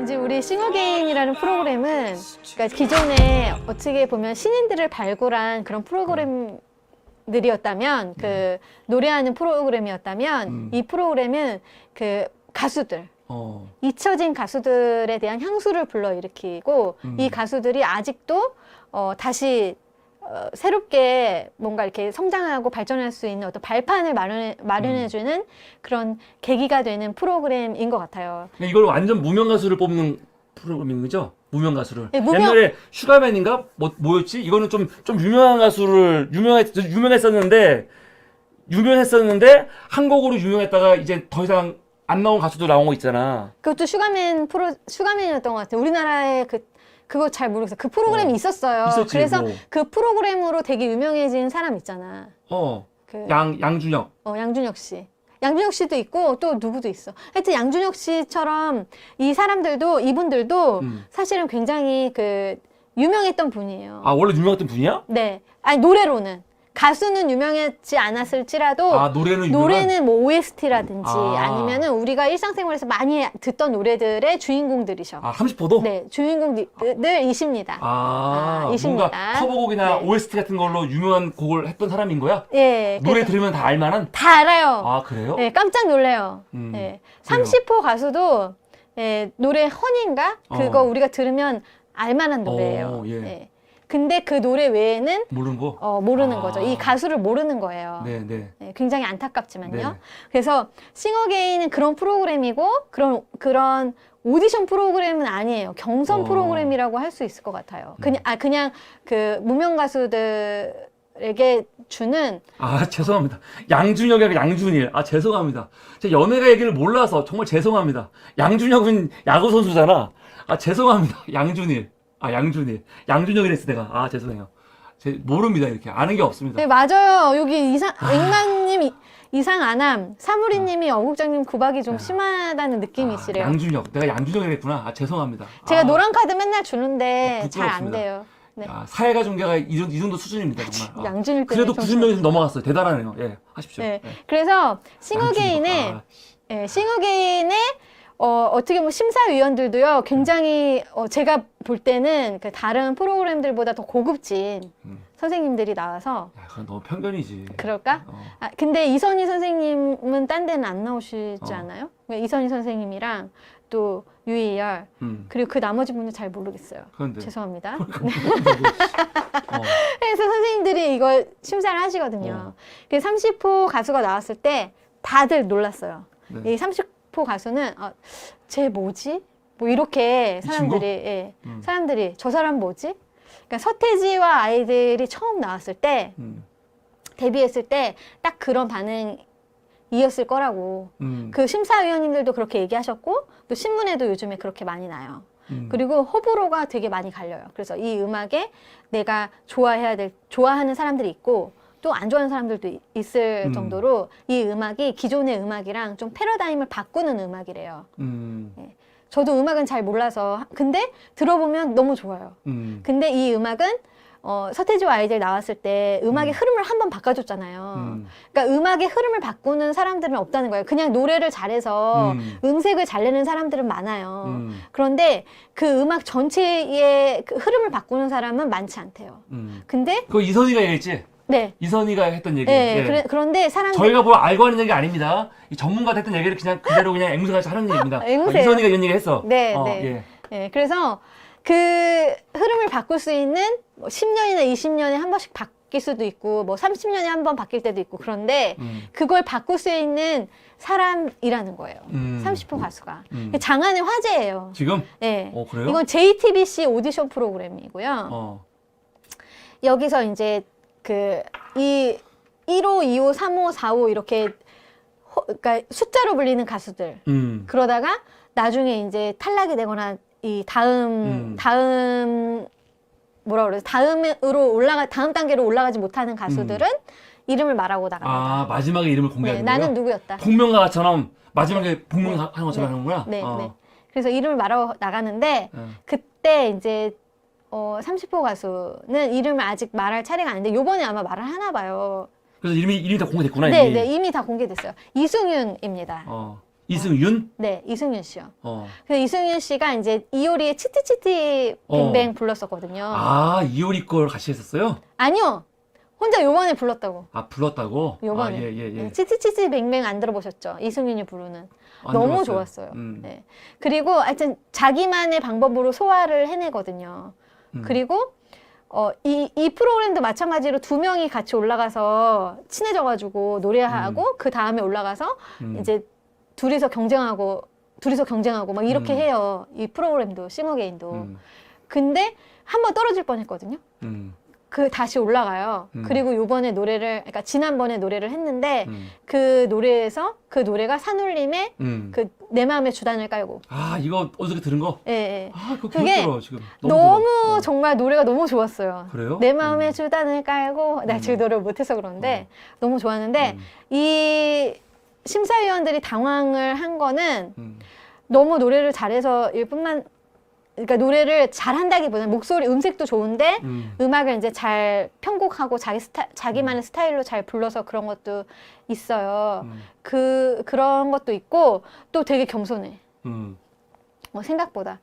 이제 우리 싱어게인이라는 프로그램은 그러니까 기존에 어떻게 보면 신인들을 발굴한 그런 프로그램들이었다면 그 노래하는 프로그램이었다면 이 프로그램은 그 가수들 잊혀진 가수들에 대한 향수를 불러일으키고 이 가수들이 아직도 다시 새롭게 뭔가 이렇게 성장하고 발전할 수 있는 어떤 발판을 마련해주는 그런 계기가 되는 프로그램인 것 같아요. 이걸 완전 무명 가수를 뽑는 프로그램인 거죠? 무명 가수를. 네, 옛날에 슈가맨인가? 뭐였지? 이거는 좀 유명한 가수를, 유명했었는데 한 곡으로 유명했다가 이제 더 이상 안 나온 가수도 나온 거 있잖아. 그것도 슈가맨이었던 것 같아요. 우리나라에 그거 잘 모르겠어요. 그 프로그램이 있었어요. 있었지, 그래서 뭐. 그 프로그램으로 되게 유명해진 사람 있잖아. 양준혁. 양준혁 씨. 양준혁 씨도 있고 또 누구도 있어. 하여튼 양준혁 씨처럼 이분들도 사실은 굉장히 유명했던 분이에요. 아, 원래 유명했던 분이야? 네. 아니, 노래로는. 가수는 유명하지 않았을지라도 노래는 뭐 OST라든지 아니면은 우리가 일상생활에서 많이 듣던 노래들의 주인공들이셔. 아, 30호도? 네, 주인공들이십니다. 이십니다. 뭔가 커버곡이나 네. OST 같은 걸로 유명한 곡을 했던 사람인 거야? 예. 노래 들으면 다 알만한? 다 알아요. 아, 그래요? 네, 깜짝 놀래요. 네. 30호 가수도 노래 허니인가? 그거 우리가 들으면 알만한 노래예요. 예. 네. 근데 그 노래 외에는 모르는 거? 모르는 거죠. 이 가수를 모르는 거예요. 네. 네, 굉장히 안타깝지만요. 네. 그래서 싱어게인은 그런 프로그램이고 그런 오디션 프로그램은 아니에요. 경선 프로그램이라고 할 수 있을 것 같아요. 그냥 그 무명 가수들에게 주는 죄송합니다. 양준혁이 양준일. 죄송합니다. 제가 연예가 얘기를 몰라서 정말 죄송합니다. 양준혁은 야구 선수잖아. 죄송합니다. 양준일. 양준일. 양준혁이랬어 내가. 죄송해요. 모릅니다. 이렇게 아는 게 없습니다. 네, 맞아요. 여기 앵마님 이상 안함, 사무리님이 어국장님 구박이 좀 심하다는 느낌이시래요. 양준혁. 내가 양준혁이랬구나. 죄송합니다. 제가 노란 카드 맨날 주는데 잘 안 부끄럽습니다. 돼요. 네. 사회가 중계가 이 정도 수준입니다. 정말. 양준일 그래도 90명에서 넘어갔어요. 대단하네요. 예, 하십시오. 네. 예. 그래서 싱어게인의 어떻게 보면 심사위원들도요, 굉장히, 제가 볼 때는 다른 프로그램들보다 더 고급진 선생님들이 나와서. 그건 너무 편견이지. 그럴까? 근데 이선희 선생님은 딴 데는 안 나오시지 않아요? 이선희 선생님이랑 또 유희열, 그리고 그 나머지 분은 잘 모르겠어요. 그런데. 죄송합니다. 그래서 선생님들이 이걸 심사를 하시거든요. 그 30호 가수가 나왔을 때 다들 놀랐어요. 네. 이 30호 가수는 쟤 뭐지? 뭐 이렇게 사람들이 사람들이 저 사람 뭐지? 그러니까 서태지와 아이들이 처음 나왔을 때 데뷔했을 때 딱 그런 반응이었을 거라고. 그 심사위원님들도 그렇게 얘기하셨고 또 신문에도 요즘에 그렇게 많이 나요. 그리고 호불호가 되게 많이 갈려요. 그래서 이 음악에 내가 좋아하는 사람들이 있고 또 안 좋아하는 사람들도 있을 정도로 이 음악이 기존의 음악이랑 좀 패러다임을 바꾸는 음악이래요. 네. 저도 음악은 잘 몰라서 근데 들어보면 너무 좋아요. 근데 이 음악은 서태지와 아이들 나왔을 때 음악의 흐름을 한번 바꿔줬잖아요. 그러니까 음악의 흐름을 바꾸는 사람들은 없다는 거예요. 그냥 노래를 잘해서 음색을 잘 내는 사람들은 많아요. 그런데 그 음악 전체의 그 흐름을 바꾸는 사람은 많지 않대요. 근데 그거 이선희가 얘기했지? 네. 이선희가 했던 얘기. 네, 예. 그런데 사람들 저희가 뭐 알고 하는 얘기 아닙니다. 이 전문가가 했던 얘기를 그냥 그대로 그냥 앵무새같이 하는 얘기입니다. 앵무새요. 이선희가 이런 얘기 했어. 네. 예. 네, 그래서 그 흐름을 바꿀 수 있는 10년이나 20년에 한 번씩 바뀔 수도 있고 뭐 30년에 한 번 바뀔 때도 있고 그런데 그걸 바꿀 수 있는 사람이라는 거예요. 30호 가수가. 장안의 화제예요. 지금? 네. 그래요? 이건 JTBC 오디션 프로그램이고요. 여기서 이제 이 1호, 2호, 3호, 4호 이렇게 그러니까 숫자로 불리는 가수들. 그러다가 나중에 이제 탈락이 되거나 이 다음 뭐라 그래요? 다음 단계로 올라가지 못하는 가수들은 이름을 말하고 나갑니다. 마지막에 이름을 공개하는 거예요? 나는 누구였다. 복면가처럼 마지막에 복면하는 것처럼 하는구나? 네. 그래서 이름을 말하고 나가는데 그때 이제 30호 가수는 이름을 아직 말할 차례가 아닌데 요번에 아마 말을 하나 봐요. 그래서 이름이 다 공개됐구나. 네, 이미 다 공개됐어요. 이승윤입니다. 이승윤? 네, 이승윤 씨요. 어. 그 이승윤 씨가 이제 이효리의 치티치티 뱅뱅 불렀었거든요. 아, 이효리 걸 같이 했었어요? 아니요. 혼자 요번에 불렀다고. 아, 불렀다고? 요번에. 아, 예, 예, 예. 네, 치티치티 뱅뱅 안 들어보셨죠? 이승윤이 부르는. 안 너무 들어봤어요. 좋았어요. 음. 네. 그리고 하여튼 자기만의 방법으로 소화를 해내거든요. 그리고 이 프로그램도 마찬가지로 두 명이 같이 올라가서 친해져가지고 노래하고 그 다음에 올라가서 이제 둘이서 경쟁하고 막 이렇게 해요. 이 프로그램도 싱어게인도. 근데 한 번 떨어질 뻔했거든요. 그 다시 올라가요. 그리고 요번에 노래를, 그러니까 지난번에 노래를 했는데 그 노래에서 그 노래가 산울림의 그 내 마음의 주단을 깔고. 아, 이거 어저께 들은 거? 예, 예. 아, 그거 그게 들어 지금. 너무 좋아. 정말 노래가 너무 좋았어요. 그래요? 내 마음의 주단을 깔고. 나 지금 노래를 못해서 그런데 너무 좋았는데 이 심사위원들이 당황을 한 거는 너무 노래를 잘해서 일 뿐만, 그러니까 노래를 잘한다기보다는 목소리 음색도 좋은데 음악을 이제 잘 편곡하고 자기만의 스타일로 잘 불러서 그런 것도 있어요. 그런 것도 있고 또 되게 겸손해. 생각보다.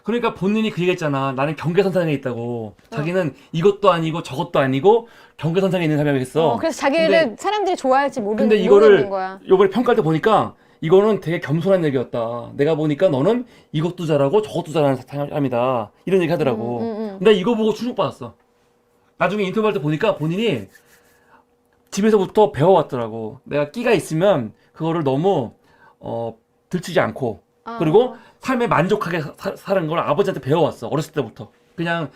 그러니까 본인이 그 얘기했잖아. 나는 경계선상에 있다고. 자기는 이것도 아니고 저것도 아니고 경계선상에 있는 사람이겠어. 그래서 자기를 사람들이 좋아할지 근데 모르는 이거를 거야. 요번에 평가할 때 보니까 이거는 되게 겸손한 얘기였다. 내가 보니까 너는 이것도 잘하고 저것도 잘하는 사람이다. 이런 얘기 하더라고. 근데 이거 보고 충격받았어. 나중에 인터뷰할 때 보니까 본인이 집에서부터 배워왔더라고. 내가 끼가 있으면 그거를 너무 들추지 않고 그리고 삶에 만족하게 사는 걸 아버지한테 배워왔어. 어렸을 때부터. 그냥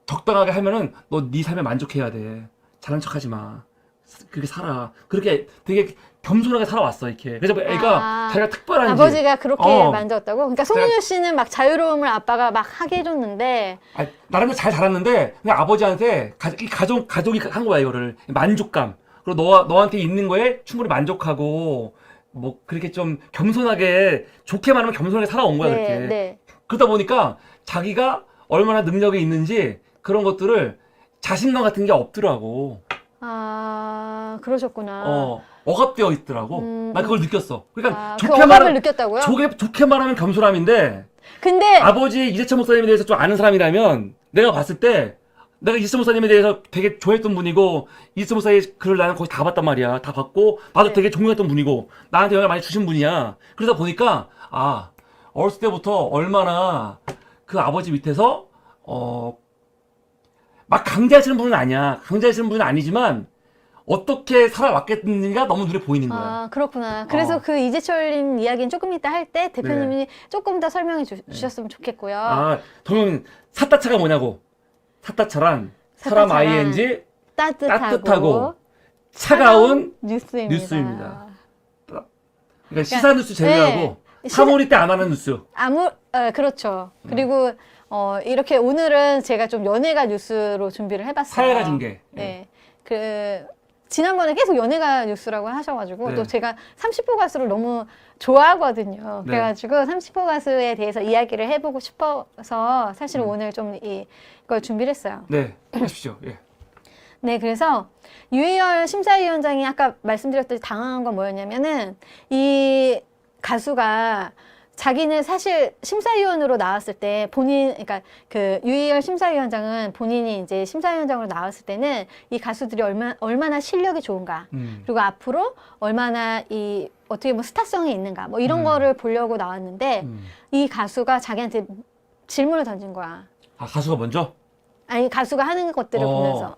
적당하게 하면은 너 네 삶에 만족해야 돼. 잘난 척하지 마. 그렇게 살아. 그렇게 되게 겸손하게 살아왔어, 이렇게. 그래서 애가 자기가 특별한지. 아버지가 그렇게 만졌다고? 그러니까 송은유 씨는 막 자유로움을 아빠가 막 하게 해줬는데. 나름대로 잘 자랐는데, 그냥 아버지한테 가족이 한 거야, 이거를. 만족감. 그리고 너한테 있는 거에 충분히 만족하고, 뭐, 그렇게 좀 겸손하게, 좋게 말하면 겸손하게 살아온 거야, 그렇게. 네. 그러다 보니까 자기가 얼마나 능력이 있는지 그런 것들을 자신감 같은 게 없더라고. 아, 그러셨구나. 억압되어 있더라고. 나 그걸 느꼈어. 그러니까 그 억압을 느꼈다고요? 좋게 말하면 겸손함인데. 근데 아버지 이재철 목사님에 대해서 좀 아는 사람이라면 내가 봤을 때 내가 이재철 목사님에 대해서 되게 좋아했던 분이고 이재철 목사의 글을 나는 거의 다 봤단 말이야. 다 봤고 나도 되게 존경했던 분이고 나한테 영향을 많이 주신 분이야. 그러다 보니까 어렸을 때부터 얼마나 그 아버지 밑에서 막 강제하시는 분은 아니야. 강제하시는 분은 아니지만 어떻게 살아왔겠는지가 너무 눈에 보이는 거야. 그렇구나. 그래서 그 이재철님 이야기는 조금 이따 할 때 대표님이 조금 더 설명해 주셨으면 좋겠고요. 저는 사타차가 뭐냐고. 사타차란 사람 ing 따뜻하고 차가운 뉴스입니다. 그러니까 시사 뉴스 제외하고 사물이 때 안 하는 뉴스. 그렇죠. 그리고 이렇게 오늘은 제가 좀 연예가 뉴스로 준비를 해봤어요. 사회가 중계. 네. 지난번에 계속 연예가 뉴스라고 하셔가지고 또 제가 30호 가수를 너무 좋아하거든요. 그래가지고 30호 가수에 대해서 이야기를 해보고 싶어서 사실 오늘 좀 이걸 준비를 했어요. 네, 하십시오. 예. 네, 그래서 유희열 심사위원장이 아까 말씀드렸듯이 당황한 건 뭐였냐면은 이 가수가 자기는 사실 심사위원으로 나왔을 때 그러니까 그 유희열 심사위원장은 본인이 이제 심사위원장으로 나왔을 때는 이 가수들이 얼마나 실력이 좋은가, 그리고 앞으로 얼마나 어떻게 보면 스타성이 있는가, 뭐 이런 거를 보려고 나왔는데 이 가수가 자기한테 질문을 던진 거야. 가수가 먼저? 아니, 가수가 하는 것들을 보면서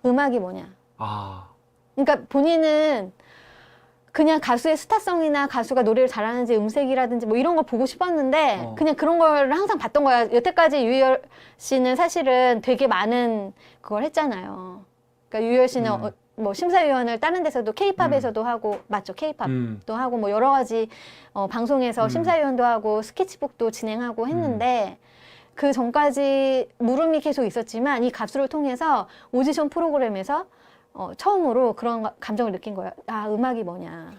음악이 뭐냐. 그러니까 본인은 그냥 가수의 스타성이나 가수가 노래를 잘하는지 음색이라든지 뭐 이런 거 보고 싶었는데 그냥 그런 걸 항상 봤던 거야. 여태까지 유희열 씨는 사실은 되게 많은 그걸 했잖아요. 그러니까 유희열 씨는 뭐 심사위원을 다른 데서도 K-팝에서도 하고, 맞죠? K-팝도 하고 뭐 여러 가지 방송에서 심사위원도 하고 스케치북도 진행하고 했는데 그 전까지 물음이 계속 있었지만 이 가수를 통해서 오디션 프로그램에서 처음으로 그런 감정을 느낀 거예요. 음악이 뭐냐.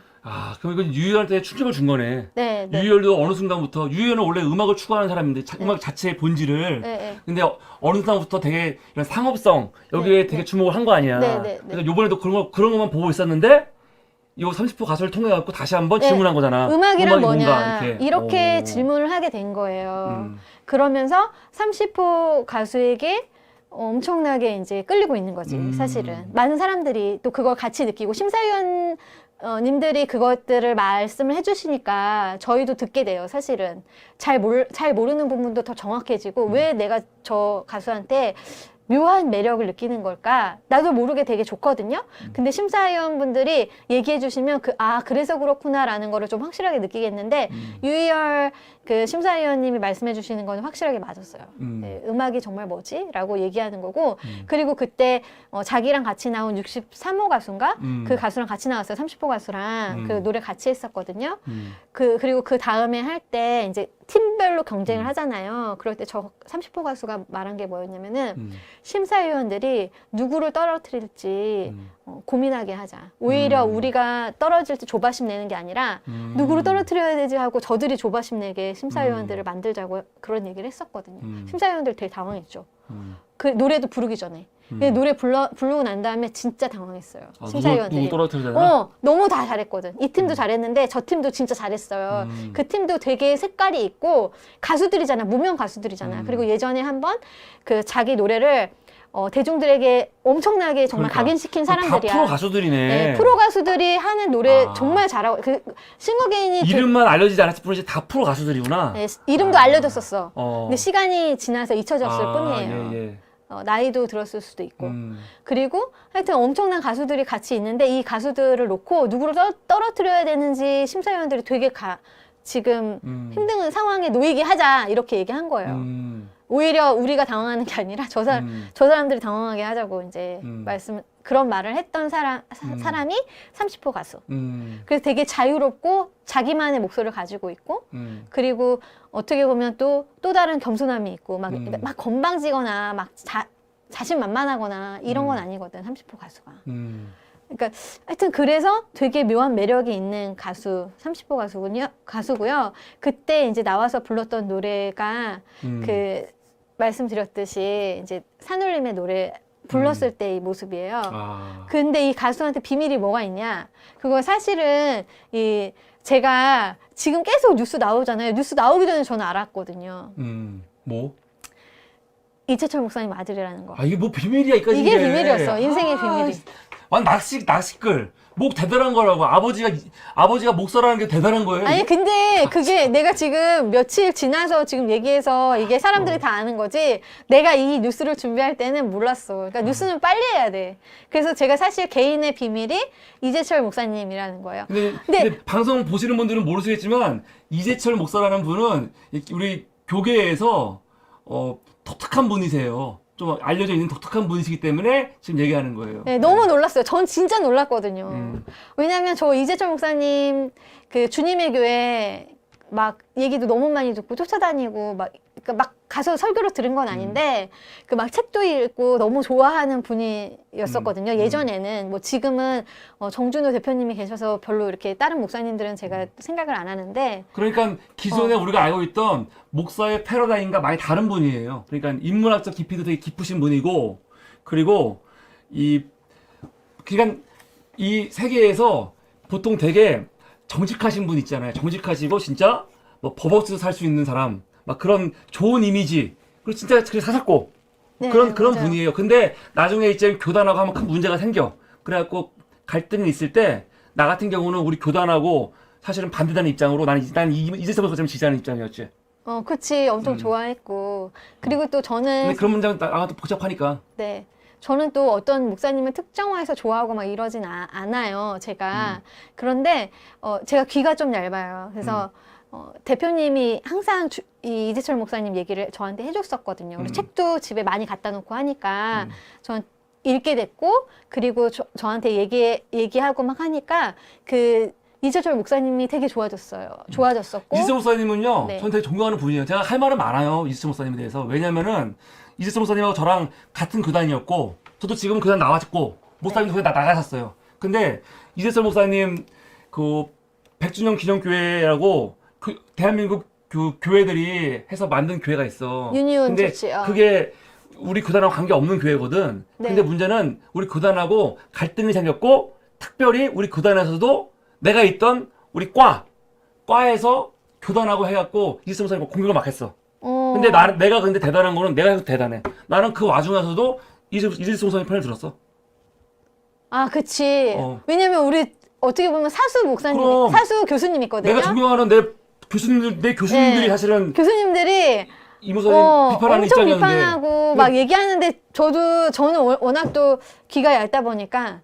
그럼 이건 유희열한테 충격을 준 거네. 네. 유희열도 어느 순간부터, 유희열은 원래 음악을 추구하는 사람인데, 음악 자체의 본질을. 근데 어느 순간부터 되게 이런 상업성, 여기에 되게 주목을 한 거 아니야. 그래서 요번에도 그런 것만 보고 있었는데, 이 30호 가수를 통해 갖고 다시 한번 네. 질문한 거잖아. 음악이란 음악이 뭔가 뭐냐 이렇게 오. 질문을 하게 된 거예요. 음. 그러면서 30호 가수에게 엄청나게 이제 끌리고 있는 거지, 사실은. 많은 사람들이 또 그걸 같이 느끼고, 심사위원 님들이 그것들을 말씀을 해주시니까 저희도 듣게 돼요, 사실은. 잘 모르는 부분도 더 정확해지고, 왜 내가 저 가수한테 묘한 매력을 느끼는 걸까? 나도 모르게 되게 좋거든요? 근데 심사위원분들이 얘기해 주시면 그래서 그렇구나라는 거를 좀 확실하게 느끼겠는데, 유희열 그 심사위원님이 말씀해 주시는 거는 확실하게 맞았어요. 네, 음악이 정말 뭐지? 라고 얘기하는 거고, 그리고 그때 자기랑 같이 나온 63호 가수인가? 그 가수랑 같이 나왔어요. 30호 가수랑. 그 노래 같이 했었거든요. 그리고 그 다음에 할 때 이제 팀별로 경쟁을 하잖아요. 그럴 때 저 30호 가수가 말한 게 뭐였냐면은, 심사위원들이 누구를 떨어뜨릴지 고민하게 하자. 오히려 우리가 떨어질 때 조바심 내는 게 아니라 누구를 떨어뜨려야 되지 하고 저들이 조바심 내게 심사위원들을 만들자고 그런 얘기를 했었거든요. 심사위원들 되게 당황했죠. 그 노래도 부르기 전에. 근데 노래 부르고 난 다음에 진짜 당황했어요. 심사위원들이. 누구 떨어뜨려야 되나? 너무 다 잘했거든. 이 팀도 잘했는데 저 팀도 진짜 잘했어요. 그 팀도 되게 색깔이 있고 가수들이잖아. 무명 가수들이잖아. 그리고 예전에 한번 그 자기 노래를 대중들에게 엄청나게 정말 그러니까. 각인시킨 사람들이야. 다 프로 가수들이네. 네, 프로 가수들이 하는 노래 정말 잘하고 싱어게인이 이름만 알려지지 않았을 뿐이지 다 프로 가수들이구나. 네, 이름도 알려졌었어. 어. 근데 시간이 지나서 잊혀졌을 뿐이에요. 예. 나이도 들었을 수도 있고. 그리고 하여튼 엄청난 가수들이 같이 있는데 이 가수들을 놓고 누구를 떨어뜨려야 되는지 심사위원들이 되게 지금 힘든 상황에 놓이게 하자 이렇게 얘기한 거예요. 오히려 우리가 당황하는 게 아니라 저 사람들이 당황하게 하자고 이제 그런 말을 했던 사람이 30호 가수. 그래서 되게 자유롭고 자기만의 목소리를 가지고 있고, 그리고 어떻게 보면 또 다른 겸손함이 있고, 막 건방지거나 막 자신만만하고나 이런 건 아니거든, 30호 가수가. 그러니까 하여튼 그래서 되게 묘한 매력이 있는 가수 30호 가수고요. 그때 이제 나와서 불렀던 노래가 그 말씀드렸듯이 이제 산울림의 노래 불렀을 때 이 모습이에요. 근데 이 가수한테 비밀이 뭐가 있냐? 그거 사실은 제가 지금 계속 뉴스 나오잖아요. 뉴스 나오기 전에 저는 알았거든요. 뭐? 이채철 목사님 아들이라는 거. 이게 뭐 비밀이야, 이까지. 이게 비밀이었어. 인생의 비밀이. 낚시끌. 목 대단한 거라고. 아버지가 목사라는 게 대단한 거예요. 아니, 근데 그게 내가 지금 며칠 지나서 지금 얘기해서 이게 사람들이 다 아는 거지, 내가 이 뉴스를 준비할 때는 몰랐어. 그러니까 뉴스는 빨리 해야 돼. 그래서 제가 사실 개인의 비밀이 이재철 목사님이라는 거예요. 근데 방송 보시는 분들은 모르시겠지만, 이재철 목사라는 분은 우리 교계에서 독특한 분이세요. 좀 알려져 있는 독특한 분이시기 때문에 지금 얘기하는 거예요. 네, 너무 놀랐어요. 전 진짜 놀랐거든요. 왜냐하면 저 이재철 목사님 그 주님의 교회 막 얘기도 너무 많이 듣고 쫓아다니고 막 가서 설교로 들은 건 아닌데 그 막 책도 읽고 너무 좋아하는 분이었었거든요. 예전에는 뭐 지금은 정준호 대표님이 계셔서 별로 이렇게 다른 목사님들은 제가 생각을 안 하는데, 그러니까 기존에 우리가 알고 있던 목사의 패러다임과 많이 다른 분이에요. 그러니까 인문학적 깊이도 되게 깊으신 분이고, 그리고 그러니까 이 세계에서 보통 되게 정직하신 분 있잖아요. 정직하시고 진짜 뭐 법 없이도 살 수 있는 사람, 막 그런 좋은 이미지, 그리고 진짜 사셨고 네, 그런 맞아요. 분이에요. 근데 나중에 이제 교단하고 하면 큰 문제가 생겨. 그래갖고 갈등이 있을 때 나 같은 경우는 우리 교단하고 사실은 반대되는 입장으로 나는 이재석 목사님 지지하는 입장이었지. 그치. 엄청 좋아했고. 그리고 또 저는 근데 그런 문제는 나가도 복잡하니까. 네. 저는 또 어떤 목사님을 특정화해서 좋아하고 막 이러진 않아요, 제가. 그런데, 제가 귀가 좀 얇아요. 그래서, 대표님이 항상 이 이재철 목사님 얘기를 저한테 해줬었거든요. 그리고 책도 집에 많이 갖다 놓고 하니까, 전 읽게 됐고, 그리고 저한테 얘기하고 막 하니까, 이재철 목사님이 되게 좋아졌었고. 이재석 목사님은요, 네. 저는 되게 존경하는 분이에요. 제가 할 말은 많아요, 이재석 목사님에 대해서. 왜냐면은, 이재석 목사님하고 저랑 같은 교단이었고, 저도 지금 교단 나왔고, 목사님도 교단 나가셨어요. 근데, 이재석 목사님, 그, 100주년 기념교회라고, 대한민국 교회들이 해서 만든 교회가 있어. 유니온 근데 조치. 그게 우리 교단하고 관계 없는 교회거든. 네. 근데 문제는 우리 교단하고 갈등이 생겼고, 특별히 우리 교단에서도 내가 있던 우리 과에서 교단하고 해갖고 이재철 목사님 공격을 막 했어. 근데 내가 근데 대단한 거는 내가 해서 대단해. 나는 그 와중에서도 이재철 목사님 편을 들었어. 아, 그치. 왜냐면 우리 어떻게 보면 사수 목사님, 그럼. 사수 교수님 있거든요. 내가 존경하는 내 교수님들이 네. 사실은 교수님들이 이 목사님 비판하는 엄청 입장이었는데 비판하고 막 얘기하는데 저는 워낙 또 귀가 얇다 보니까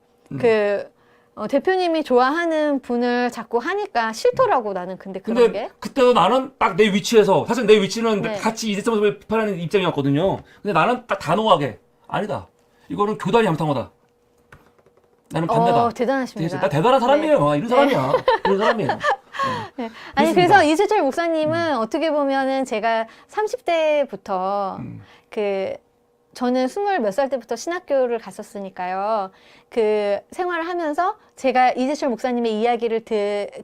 대표님이 좋아하는 분을 자꾸 하니까 싫더라고 나는 근데 그런 게. 그때도 나는 딱 내 위치에서 사실 내 위치는 네. 같이 이재철 목사님을 비판하는 입장이었거든요. 근데 나는 딱 단호하게 아니다. 이거는 교단이 잘못한 거다. 나는 반대다. 대단하십니다. 나 대단한 사람이에요. 이런 사람이야. 이런 사람이에요. 네. 아니 그래서 이재철 목사님은 어떻게 보면은 제가 30대부터 저는 20몇 살 때부터 신학교를 갔었으니까요. 그 생활을 하면서 제가 이재철 목사님의 이야기를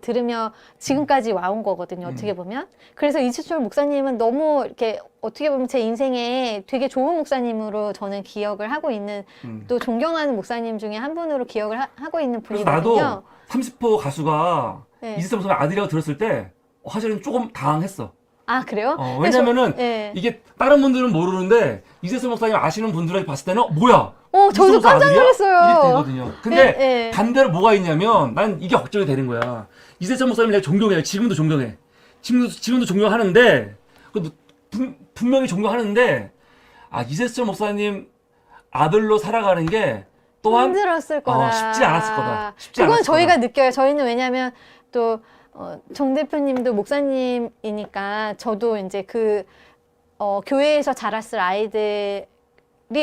들으며 지금까지 와온 거거든요. 어떻게 보면. 그래서 이재철 목사님은 너무 이렇게 어떻게 보면 제 인생에 되게 좋은 목사님으로 저는 기억을 하고 있는 또 존경하는 목사님 중에 한 분으로 기억을 하고 있는 그래서 분이거든요. 나도 30호 가수가 네. 이재철 목사님 아들이라고 들었을 때 사실은 조금 당황했어. 아, 그래요? 왜냐면은 네. 이게 다른 분들은 모르는데 이재철 목사님 아시는 분들에게 봤을 때는 뭐야? 저도 이재철 목사 깜짝 아들이야? 놀랐어요. 이렇게 되거든요. 근데 네. 반대로 뭐가 있냐면 난 이게 걱정이 되는 거야. 이재철 목사님 내가 존경해요. 지금도 존경해. 지금도 존경하는데 분명히 존경하는데 이재철 목사님 아들로 살아가는 게 또한 힘들었을 거다. 쉽지 않았을 거다. 그건 저희가 느껴요. 저희는 왜냐하면 또 정 대표님도 목사님이니까 저도 이제 교회에서 자랐을 아이들이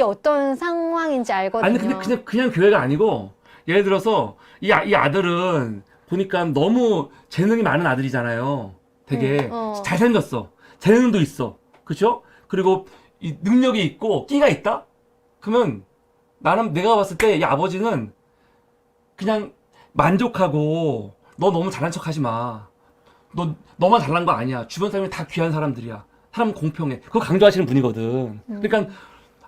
어떤 상황인지 알거든요. 아니 근데 그냥 교회가 아니고 예를 들어서 이 아들은 보니까 너무 재능이 많은 아들이잖아요. 되게 잘생겼어. 재능도 있어. 그렇죠? 그리고 이 능력이 있고 끼가 있다? 그러면 내가 봤을 때 이 아버지는 그냥 만족하고 너 너무 잘난 척 하지 마. 너만 잘난 거 아니야. 주변 사람이 다 귀한 사람들이야. 사람 공평해. 그거 강조하시는 분이거든. 그러니까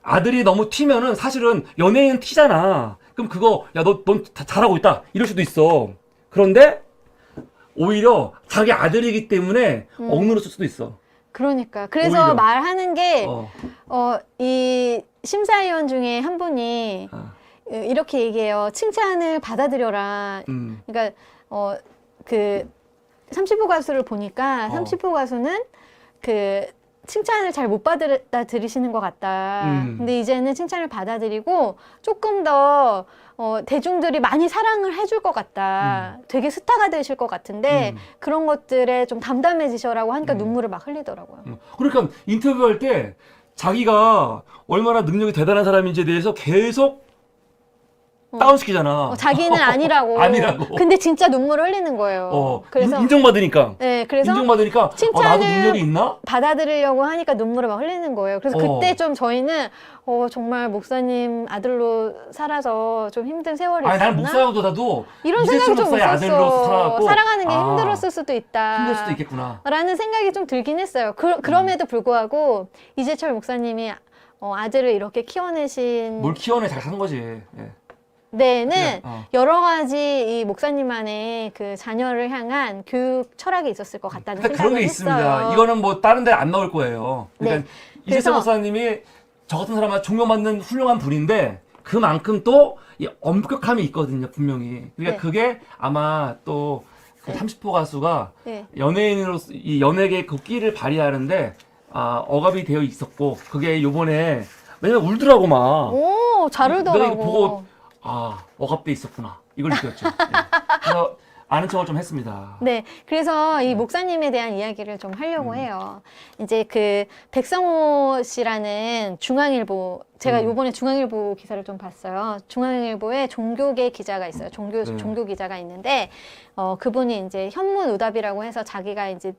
아들이 너무 튀면은 사실은 연예인 튀잖아. 그럼 그거 넌 잘하고 있다. 이럴 수도 있어. 그런데 오히려 자기 아들이기 때문에 억누를 쓸 수도 있어. 그러니까. 그래서 오히려. 말하는 게 이 심사위원 중에 한 분이 이렇게 얘기해요. 칭찬을 받아들여라. 그러니까 30호 가수를 보니까 30호 가수는 칭찬을 잘 못 받아들이시는 것 같다. 근데 이제는 칭찬을 받아들이고 조금 더 대중들이 많이 사랑을 해줄 것 같다. 되게 스타가 되실 것 같은데 그런 것들에 좀 담담해지셔라고 하니까 눈물을 막 흘리더라고요. 그러니까 인터뷰할 때 자기가 얼마나 능력이 대단한 사람인지에 대해서 계속 다운시키잖아. 자기는 아니라고. 아니라고. 근데 진짜 눈물을 흘리는 거예요. 그래서 인정받으니까. 네, 그래서 인정받으니까 칭찬을 나도 능력이 있나? 받아들이려고 하니까 눈물을 막 흘리는 거예요. 그래서 그때 좀 저희는 정말 목사님 아들로 살아서 좀 힘든 세월이 있었나? 나는 목사보다도 이런 생각이 좀 있었어. 살아가는 게 힘들었을 수도 있다. 힘들 수도 있겠구나. 라는 생각이 좀 들긴 했어요. 그럼에도 불구하고 이재철 목사님이 아들을 이렇게 키워내신 뭘 키워내 잘 사는 거지. 예. 데는 여러 가지 이 목사님만의 자녀를 향한 교육 철학이 있었을 것 같다는 생각을 그런 게 했어요. 있습니다. 이거는 뭐 다른 데 안 나올 거예요. 그러니까 이재철 목사님이 저 같은 사람한테 존경받는 훌륭한 분인데 그만큼 또 이 엄격함이 있거든요, 분명히. 그러니까 그게 아마 또 30호 가수가 연예인으로서 이 연예계 그 끼를 발휘하는데 억압이 되어 있었고 그게 요번에 왜냐면 울더라고 막. 오, 잘 울더라고. 내가 이거 보고 억압돼 있었구나. 이걸 느꼈죠. 그래서 아는 척을 좀 했습니다. 네, 그래서 이 목사님에 대한 이야기를 좀 하려고 해요. 이제 백성호 씨라는 중앙일보, 제가 요번에 중앙일보 기사를 좀 봤어요. 중앙일보에 종교계 기자가 있어요. 종교 기자가 있는데, 그분이 이제 현문의답이라고 해서 자기가 이제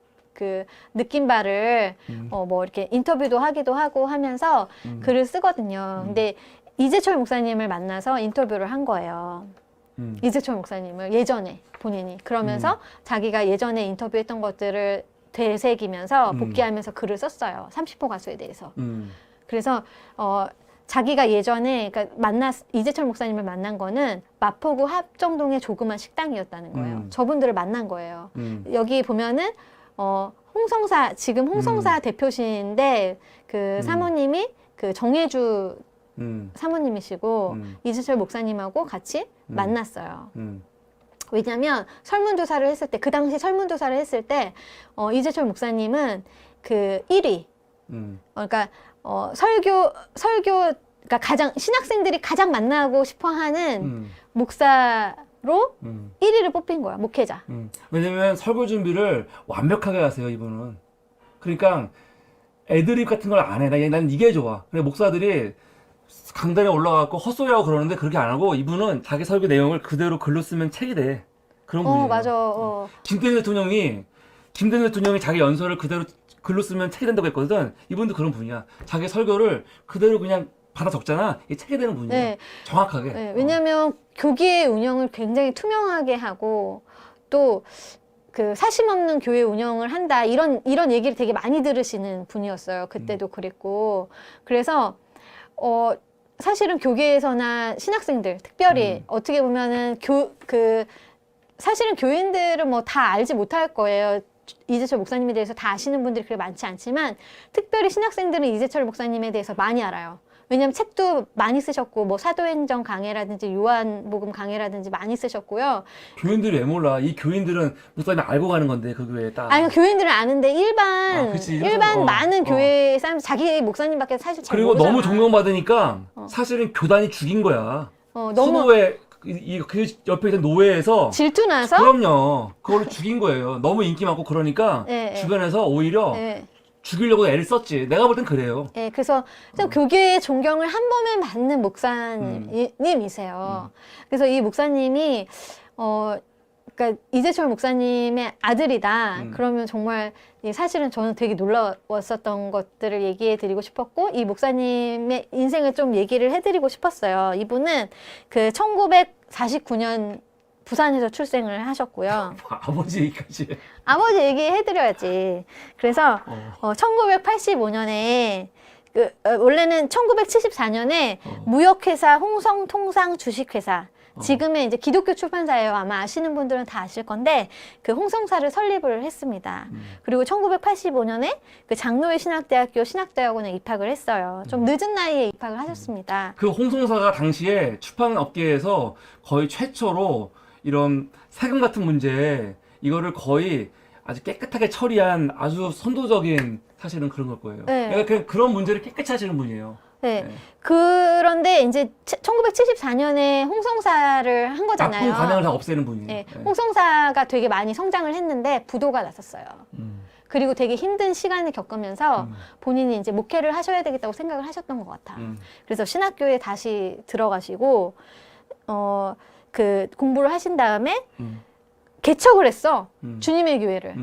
느낀 바를, 뭐 이렇게 인터뷰도 하기도 하고 하면서 글을 쓰거든요. 근데 이재철 목사님을 만나서 인터뷰를 한 거예요. 이재철 목사님을 예전에 본인이 그러면서 자기가 예전에 인터뷰했던 것들을 되새기면서 복귀하면서 글을 썼어요. 30호 가수에 대해서. 그래서 자기가 예전에 그러니까 이재철 목사님을 만난 거는 마포구 합정동의 조그만 식당이었다는 거예요. 저분들을 만난 거예요. 여기 보면은 홍성사 지금 홍성사 대표신데 그 사모님이 그 정혜주 사모님이시고 이재철 목사님하고 같이 만났어요. 왜냐하면 설문조사를 했을 때 그 당시 설문조사를 했을 때 이재철 목사님은 그 1위 그러니까 그러니까 가장 신학생들이 가장 만나고 싶어하는 목사로 1위를 뽑힌 거야, 목회자. 왜냐면 설교 준비를 완벽하게 하세요, 이분은. 그러니까 애드립 같은 걸 안 해. 난 이게 좋아. 근데 목사들이 강단에 올라가고 헛소리하고 그러는데 그렇게 안 하고 이분은 자기 설교 내용을 그대로 글로 쓰면 책이 돼. 그런 분이에요. 맞아. 김대중 대통령이 자기 연설을 그대로 글로 쓰면 책이 된다고 했거든. 이분도 그런 분이야. 자기 설교를 그대로 그냥 받아 적잖아. 이게 책이 되는 분이에요. 네. 정확하게. 네, 왜냐하면 교계의 운영을 굉장히 투명하게 하고 또 그 사심 없는 교회 운영을 한다 이런 얘기를 되게 많이 들으시는 분이었어요. 그때도 그랬고 그래서 사실은 교계에서나 신학생들 특별히 어떻게 보면은 사실은 교인들은 뭐 다 알지 못할 거예요. 이재철 목사님에 대해서 다 아시는 분들이 그렇게 많지 않지만 특별히 신학생들은 이재철 목사님에 대해서 많이 알아요. 왜냐하면 책도 많이 쓰셨고 뭐 사도행전 강해라든지 요한복음 강해라든지 많이 쓰셨고요. 교인들이 왜 몰라? 이 교인들은 목사님이 알고 가는 건데 그 교회에 딱. 아니 교인들은 아는데 일반 많은 교회 사람 자기 목사님밖에 사실 잘 그리고 모르잖아. 너무 존경받으니까 사실은 교단이 죽인 거야. 너무 선후에 그 옆에 있던 노예에서 질투나서 그럼요. 그걸로 죽인 거예요. 너무 인기 많고 그러니까 네, 주변에서 오히려 죽이려고 애를 썼지. 내가 볼 땐 그래요. 네, 그래서 교계의 존경을 한 번에 받는 목사님이세요. 그래서 이 목사님이 그러니까 이재철 목사님의 아들이다. 그러면 정말 사실은 저는 되게 놀라웠었던 것들을 얘기해 드리고 싶었고 이 목사님의 인생을 좀 얘기를 해드리고 싶었어요. 이분은 그 1949년 부산에서 출생을 하셨고요. 아버지 얘기까지. 아버지 얘기해드려야지. 그래서 1985년에 원래는 1974년에 무역회사 홍성통상 주식회사 지금의 이제 기독교 출판사예요. 아마 아시는 분들은 다 아실 건데 그 홍성사를 설립을 했습니다. 그리고 1985년에 그 장로회 신학대학교 신학대학원에 입학을 했어요. 좀 늦은 나이에 입학을 하셨습니다. 그 홍성사가 당시에 출판 업계에서 거의 최초로 이런 세금 같은 문제 이거를 거의 아주 깨끗하게 처리한 아주 선도적인 사실은 그런 걸 거예요. 네. 그러니까 그냥 그런 문제를 깨끗이 하시는 분이에요. 네. 그런데 이제 1974년에 홍성사를 한 거잖아요. 나쁜 관행을 다 없애는 분이에요. 네. 홍성사가 되게 많이 성장을 했는데 부도가 났었어요. 그리고 되게 힘든 시간을 겪으면서 본인이 이제 목회를 하셔야 되겠다고 생각을 하셨던 것 같아. 그래서 신학교에 다시 들어가시고 그 공부를 하신 다음에 개척을 했어. 주님의 교회를.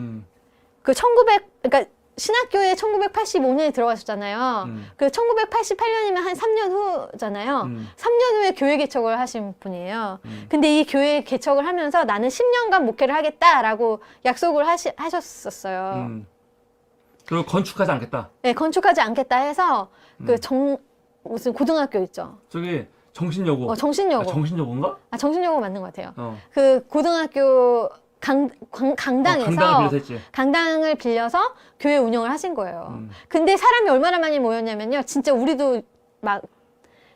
그러니까 신학교에 1985년에 들어가셨잖아요. 그 1988년이면 한 3년 후잖아요. 3년 후에 교회 개척을 하신 분이에요. 근데 이 교회 개척을 하면서 나는 10년간 목회를 하겠다라고 약속을 하셨었어요. 그리고 건축하지 않겠다. 네, 건축하지 않겠다 해서 무슨 고등학교 있죠. 저기 정신여고. 정신여고. 정신여고인가? 정신여고 맞는 것 같아요. 그 고등학교 강당에서 강당을 빌려서 교회 운영을 하신 거예요. 근데 사람이 얼마나 많이 모였냐면요. 진짜 우리도 막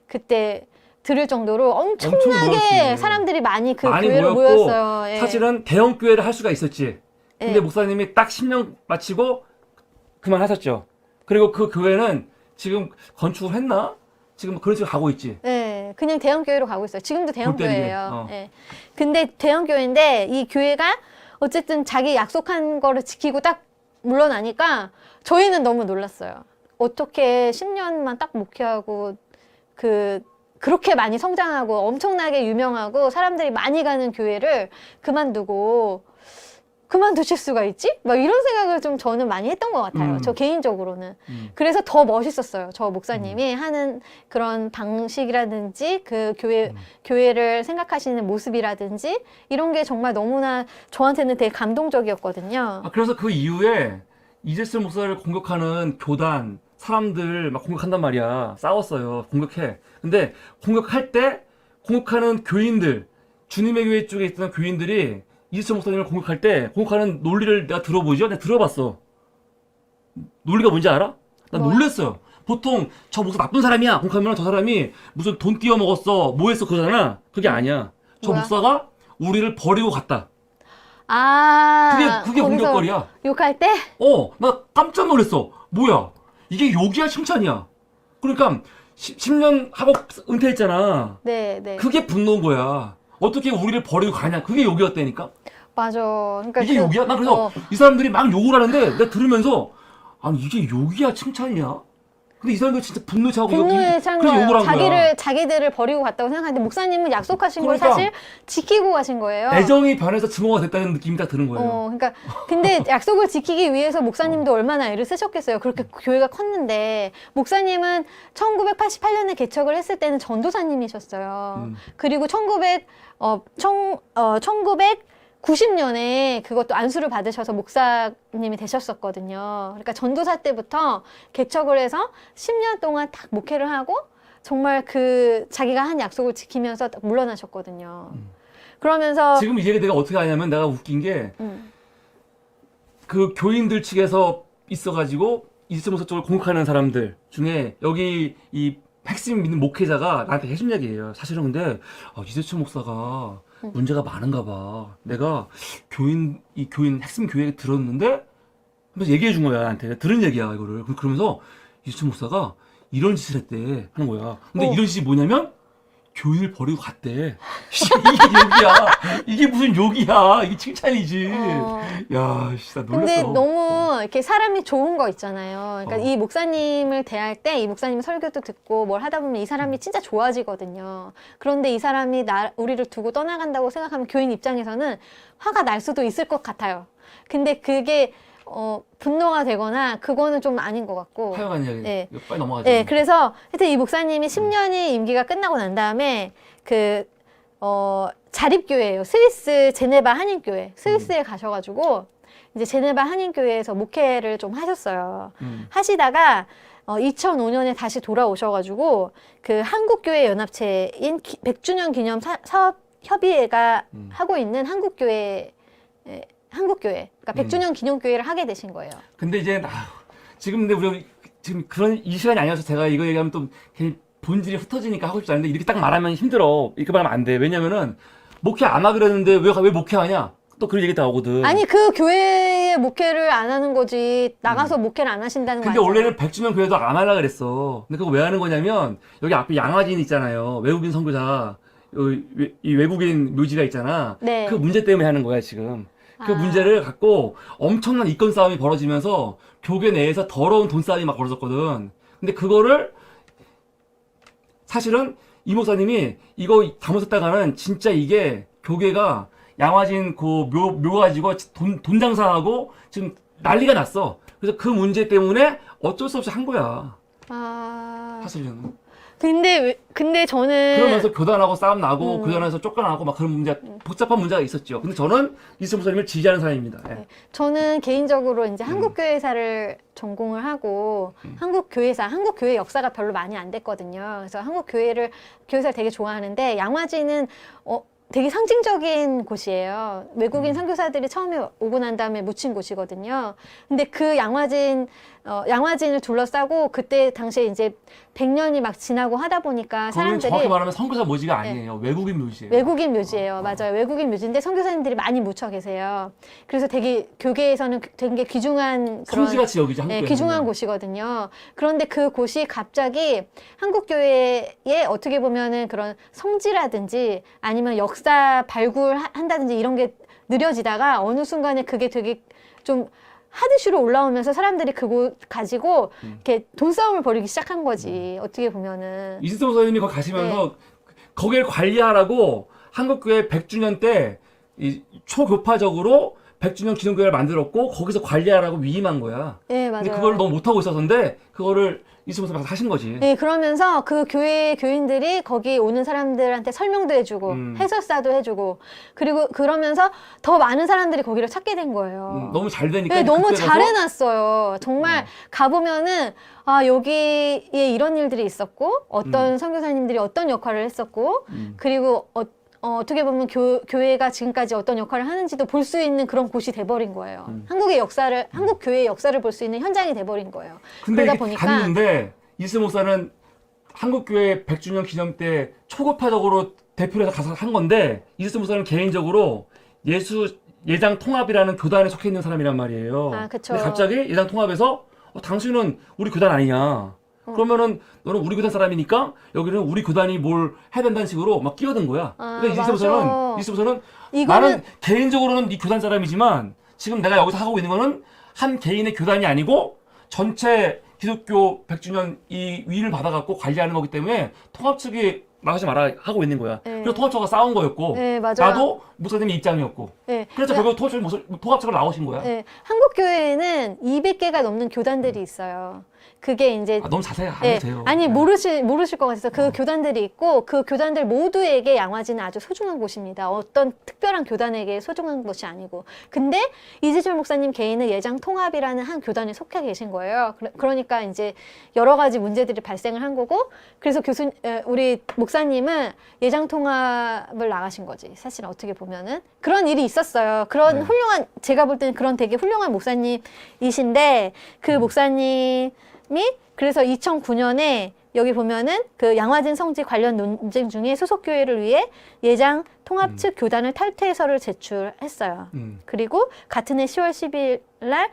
그때 들을 정도로 엄청나게 사람들이 많이 교회로 모였어요. 예. 사실은 대형 교회를 할 수가 있었지. 근데 예. 목사님이 딱 10년 마치고 그만하셨죠. 그리고 그 교회는 지금 건축을 했나? 지금 그런 식으로 가고 있지. 네, 그냥 대형 교회로 가고 있어요. 지금도 대형 교회예요. 네. 근데 대형 교회인데 이 교회가 어쨌든 자기 약속한 거를 지키고 딱 물러나니까 저희는 너무 놀랐어요. 어떻게 10년만 딱 목회하고 그렇게 많이 성장하고 엄청나게 유명하고 사람들이 많이 가는 교회를 그만두실 수가 있지? 막 이런 생각을 좀 저는 많이 했던 것 같아요. 저 개인적으로는. 그래서 더 멋있었어요. 저 목사님이 하는 그런 방식이라든지 그 교회를 생각하시는 모습이라든지 이런 게 정말 너무나 저한테는 되게 감동적이었거든요. 그래서 그 이후에 이재철 목사를 공격하는 교단, 사람들 막 공격한단 말이야. 싸웠어요. 공격해. 근데 공격하는 교인들, 주님의 교회 쪽에 있던 교인들이 이수철 목사님을 공격할 때 공격하는 논리를 내가 들어보죠? 내가 들어봤어. 논리가 뭔지 알아? 난 뭐야? 놀랬어요. 보통 저 목사 나쁜 사람이야 공격하면 저 사람이 무슨 돈 띄워 먹었어 뭐 했어 그러잖아. 그게 아니야. 저 뭐야? 목사가 우리를 버리고 갔다. 그게 거기서 공격거리야. 욕할 때? 나 깜짝 놀랐어. 뭐야? 이게 욕이야 칭찬이야? 그러니까 10년 하고 은퇴했잖아. 네, 네. 그게 분노인 거야. 어떻게 우리를 버리고 가냐? 그게 욕이었다니까. 맞아. 그러니까 이게 욕이야? 나 그래서 이 사람들이 막 욕을 하는데 내가 들으면서 아니 이게 욕이야 칭찬이야? 근데 이 사람들 진짜 분노에 차고 분노에 찬 그래서 욕을 거예요. 한 거야. 자기들을 버리고 갔다고 생각하는데 목사님은 약속하신 걸 그러니까. 사실 지키고 가신 거예요. 애정이 변해서 증오가 됐다는 느낌이 딱 드는 거예요. 그러니까 근데 약속을 지키기 위해서 목사님도 얼마나 애를 쓰셨겠어요. 그렇게 교회가 컸는데 목사님은 1988년에 개척을 했을 때는 전도사님이셨어요. 그리고 1990년에 그것도 안수를 받으셔서 목사님이 되셨었거든요. 그러니까 전도사 때부터 개척을 해서 10년 동안 딱 목회를 하고 정말 자기가 한 약속을 지키면서 딱 물러나셨거든요. 그러면서 지금 이 얘기 내가 어떻게 하냐면 내가 웃긴 게 그 교인들 측에서 있어가지고 이수철 목사 쪽을 공격하는 사람들 중에 여기 이 핵심 믿는 목회자가 나한테 해준 얘기예요. 사실은 근데 이수철 목사가 문제가 많은가 봐. 내가 이 교인 핵심 교회에 들었는데 하면서 얘기해 준 거야 나한테. 들은 얘기야 이거를. 그러면서 이수철 목사가 이런 짓을 했대 하는 거야. 근데 이런 짓이 뭐냐면 교인을 버리고 갔대. 이게 욕이야. 이게 무슨 욕이야. 이게 칭찬이지. 야, 나 놀랐어. 근데 너무 이렇게 사람이 좋은 거 있잖아요. 그러니까 이 목사님을 대할 때 이 목사님 설교도 듣고 뭘 하다 보면 이 사람이 진짜 좋아지거든요. 그런데 이 사람이 우리를 두고 떠나간다고 생각하면 교인 입장에서는 화가 날 수도 있을 것 같아요. 근데 그게 분노가 되거나 그거는 좀 아닌 것 같고. 하여간 이야기. 네. 빨리 넘어가자. 네, 그래서 하여튼 이 목사님이 10년이 임기가 끝나고 난 다음에 자립교회예요. 스위스 제네바 한인교회. 스위스에 가셔가지고 이제 제네바 한인교회에서 목회를 좀 하셨어요. 하시다가 2005년에 다시 돌아오셔가지고 그 한국교회 연합체인 100주년 기념 사업 협의회가 하고 있는 한국교회, 그러니까 100주년 기념교회를 하게 되신 거예요. 근데 이제 지금 근데 우리가 지금 그런 이 시간이 아니어서 제가 이거 얘기하면 또 괜히 본질이 흩어지니까 하고 싶지 않은데 이렇게 딱 말하면 힘들어. 이렇게 말하면 안 돼. 왜냐면은 목회 안 하기로 했는데 왜 목회하냐? 또 그런 얘기 다 오거든. 아니 그 교회에 목회를 안 하는 거지 나가서 목회를 안 하신다는 거 근데 아니잖아요. 원래는 100주년 교회도 안 하려고 그랬어. 근데 그거 왜 하는 거냐면 여기 앞에 양화진 있잖아요. 외국인 선교사 이 외국인 묘지가 있잖아. 네. 그 문제 때문에 하는 거야 지금. 그 문제를 갖고 엄청난 이권 싸움이 벌어지면서 교회 내에서 더러운 돈 싸움이 막 벌어졌거든. 근데 그거를 사실은 이 목사님이 이거 잘못했다가는 진짜 이게 교계가 양화진 그 묘 가지고 돈 장사하고 지금 난리가 났어. 그래서 그 문제 때문에 어쩔 수 없이 한 거야. 사실은. 근데 저는 그러면서 교단하고 싸움 나고 교단에서 쫓겨나고 막 그런 문제 복잡한 문제가 있었죠. 근데 저는 이수철 목사님을 지지하는 사람입니다. 예. 저는 개인적으로 이제 한국교회사를 전공을 하고 한국교회 역사가 별로 많이 안 됐거든요. 그래서 교회사를 되게 좋아하는데 양화진은 되게 상징적인 곳이에요. 외국인 선교사들이 처음에 오고 난 다음에 묻힌 곳이거든요. 근데 그 양화진을 둘러싸고 그때 당시에 이제 100년이 막 지나고 하다 보니까 그거는 사람들이 정확히 말하면 선교사 묘지가 아니에요. 외국인 묘지예요. 외국인 묘지예요. 맞아요. 외국인 묘지인데 선교사님들이 많이 묻혀 계세요. 그래서 되게 교계에서는 되게 귀중한 그런 성지같이 여기죠. 한국교회는. 귀중한 곳이거든요. 그런데 그 곳이 갑자기 한국교회에 어떻게 보면은 그런 성지라든지 아니면 역사 발굴한다든지 이런 게 느려지다가 어느 순간에 그게 되게 좀 하드슈로 올라오면서 사람들이 그곳 가지고 이렇게 돈싸움을 벌이기 시작한 거지. 어떻게 보면은. 이수철 목사님이 거기 가시면서 거기를 관리하라고 한국교회 100주년 때 이 초교파적으로 100주년 기념교회를 만들었고 거기서 관리하라고 위임한 거야. 네, 근데 맞아요. 그걸 너무 못하고 있었는데 그거를 이수모 선생님이 하신 거지. 네, 그러면서 그 교회 교인들이 거기 오는 사람들한테 설명도 해주고 해설사도 해주고 그리고 그러면서 더 많은 사람들이 거기를 찾게 된 거예요. 너무 잘 되니까. 네, 너무 그때 가서 잘 해놨어요. 정말 가보면은 아 여기에 이런 일들이 있었고 어떤 선교사님들이 어떤 역할을 했었고 그리고 어떻게 보면 교회가 지금까지 어떤 역할을 하는지도 볼 수 있는 그런 곳이 돼버린 거예요. 한국의 역사를, 한국 교회의 역사를 볼 수 있는 현장이 돼버린 거예요. 근데 그러다 이렇게 보니까 갔는데 이수 목사는 한국교회 100주년 기념 때 초급파적으로 대표로 해서 가서 한 건데 이수 목사는 개인적으로 예장 통합이라는 교단에 속해 있는 사람이란 말이에요. 아, 그쵸. 근데 갑자기 예장 통합에서 당신은 우리 교단 아니냐. 그러면은 너는 우리 교단 사람이니까 여기는 우리 교단이 뭘 해야 된다는 식으로 막 끼어든 거야. 아, 근데 이수모사는 이거는- 나는 개인적으로는 이 교단 사람이지만 지금 내가 여기서 하고 있는 거는 한 개인의 교단이 아니고 전체 기독교 100주년 이 위를 받아갖고 관리하는 거기 때문에 통합 측이 나가지 마라 하고 있는 거야. 네. 그래서 통합 측과 싸운 거였고 네, 맞아요. 나도 목사님의 입장이었고 네. 그래서 결국 통합 측을 나오신 거야. 네, 한국 교회에는 200개가 넘는 교단들이 있어요. 그게 이제 너무 자세히 안 네, 해도 돼요. 아니 네. 모르실 것 같아서 그 교단들이 있고 그 교단들 모두에게 양화지는 아주 소중한 곳입니다. 어떤 특별한 교단에게 소중한 것이 아니고. 근데 이재철 목사님 개인은 예장 통합이라는 한 교단에 속해 계신 거예요. 그러니까 이제 여러 가지 문제들이 발생을 한 거고 그래서 우리 목사님은 예장 통합을 나가신 거지. 사실 어떻게 보면은 그런 일이 있었어요. 그런 네. 훌륭한 제가 볼 때는 그런 되게 훌륭한 목사님이신데 그 목사님 그래서 2009년에 여기 보면은 그 양화진 성지 관련 논쟁 중에 소속 교회를 위해 예장 통합 측 교단을 탈퇴해서를 제출했어요. 그리고 같은 해 10월 10일 날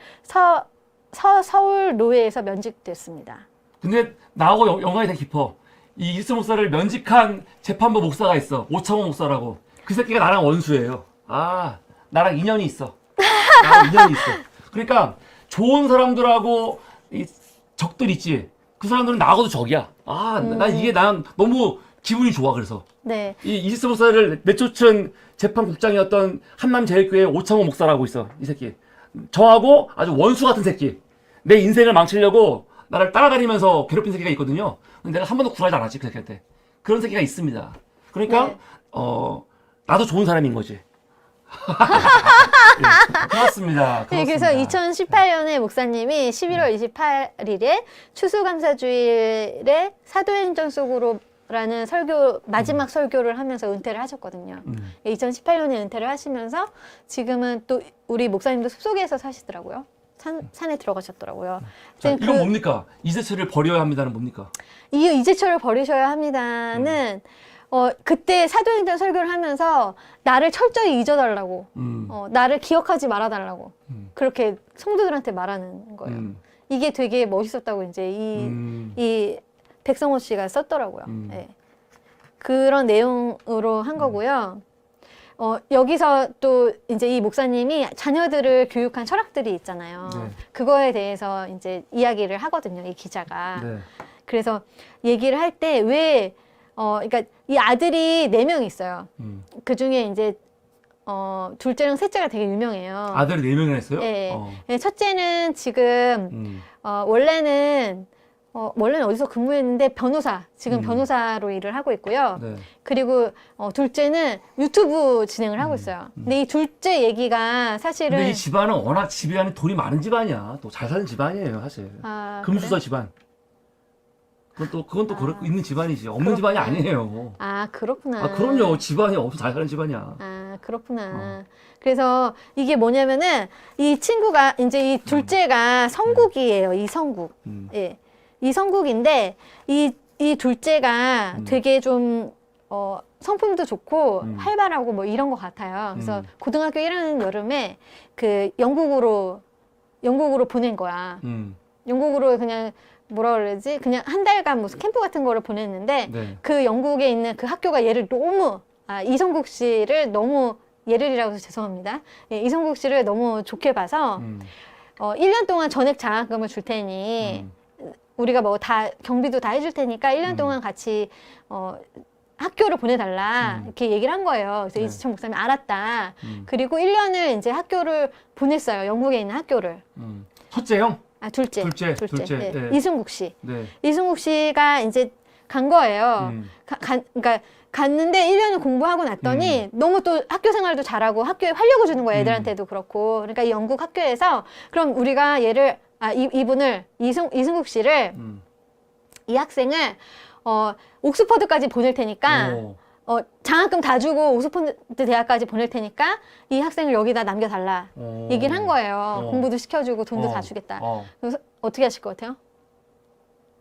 서울 노회에서 면직됐습니다. 근데 나하고 연관이 되게 깊어. 이 이수 목사를 면직한 재판부 목사가 있어. 오창호 목사라고. 그 새끼가 나랑 원수예요. 아, 나랑 인연이 있어. 나랑 인연이 있어. 그러니까 좋은 사람들하고 이 적들 있지. 그 사람들은 나하고도 적이야. 아, 난 너무 기분이 좋아. 그래서 네. 이 이수 목사를 내쫓은 재판국장이었던 한남제일교회 오창호 목사라고 있어. 이 새끼. 저하고 아주 원수 같은 새끼. 내 인생을 망치려고 나를 따라다니면서 괴롭힌 새끼가 있거든요. 근데 내가 한 번도 구라지 않았지, 그 새끼한테. 그런 새끼가 있습니다. 그러니까 네. 나도 좋은 사람인 거지. 그렇습니다. 네, 그래서 2018년에 목사님이 11월 28일에 추수감사주일에 사도행전 속으로라는 마지막 설교를 하면서 은퇴를 하셨거든요. 2018년에 은퇴를 하시면서 지금은 또 우리 목사님도 숲속에서 사시더라고요. 산에 들어가셨더라고요. 자, 이건 뭡니까? 이재철을 버려야 합니다는 뭡니까? 이재철을 버리셔야 합니다는 그때 사도행전 설교를 하면서 나를 철저히 잊어달라고, 나를 기억하지 말아달라고 그렇게 성도들한테 말하는 거예요. 이게 되게 멋있었다고 이제 이 백성호 씨가 썼더라고요. 네. 그런 내용으로 한 거고요. 여기서 또 이제 이 목사님이 자녀들을 교육한 철학들이 있잖아요. 네. 그거에 대해서 이제 이야기를 하거든요, 이 기자가. 네. 그래서 얘기를 할 때 그러니까 이 아들이 4명 있어요. 그 중에 이제, 둘째랑 셋째가 되게 유명해요. 아들이 4명이나 했어요? 네. 네, 첫째는 지금, 원래는 어디서 근무했는데 지금 변호사로 일을 하고 있고요. 네. 그리고, 둘째는 유튜브 진행을 하고 있어요. 근데 이 둘째 얘기가 사실은. 근데 이 집안은 워낙 집안이 돈이 많은 집안이야. 또 잘 사는 집안이에요, 사실. 아, 금수저 그래? 집안. 그건 또 있는 집안이지. 없는 집안이 아니에요. 아, 그렇구나. 아, 그럼요. 집안이 엄청 잘 사는 집안이야. 아, 그렇구나. 그래서 이게 뭐냐면은 이 친구가 이제 이 둘째가 성국이에요. 이성국. 예. 이성국인데 이 둘째가 되게 좀 성품도 좋고 활발하고 뭐 이런 것 같아요. 그래서 고등학교 1학년 여름에 그 영국으로 보낸 거야. 영국으로 그냥 뭐라 그러지? 그냥 한 달간 무슨 캠프 같은 거를 보냈는데 네. 그 영국에 있는 그 학교가 얘를 너무 이성국 씨를 너무 예를이라고 해서 죄송합니다. 예, 이성국 씨를 너무 좋게 봐서 1년 동안 전액 장학금을 줄 테니 우리가 뭐 다 경비도 다 해줄 테니까 1년 동안 같이 학교를 보내달라 이렇게 얘기를 한 거예요. 그래서 네. 이지철 목사님이 알았다. 그리고 1년을 이제 학교를 보냈어요. 영국에 있는 학교를. 첫째 형? 아, 둘째. 둘째. 네. 네. 이승국 씨. 네. 이승국 씨가 이제 간 거예요. 그러니까 갔는데 1년을 공부하고 났더니 너무 또 학교 생활도 잘하고 학교에 활력을 주는 거예요. 애들한테도 그렇고. 그러니까 이 영국 학교에서 그럼 우리가 얘를 이분을 이승국 씨를 이 학생을 옥스퍼드까지 보낼 테니까 장학금 다 주고 옥스퍼드 대학까지 보낼 테니까 이 학생을 여기다 남겨달라 얘기를 한 거예요. 공부도 시켜주고 돈도 다 주겠다. 그래서 어떻게 하실 것 같아요?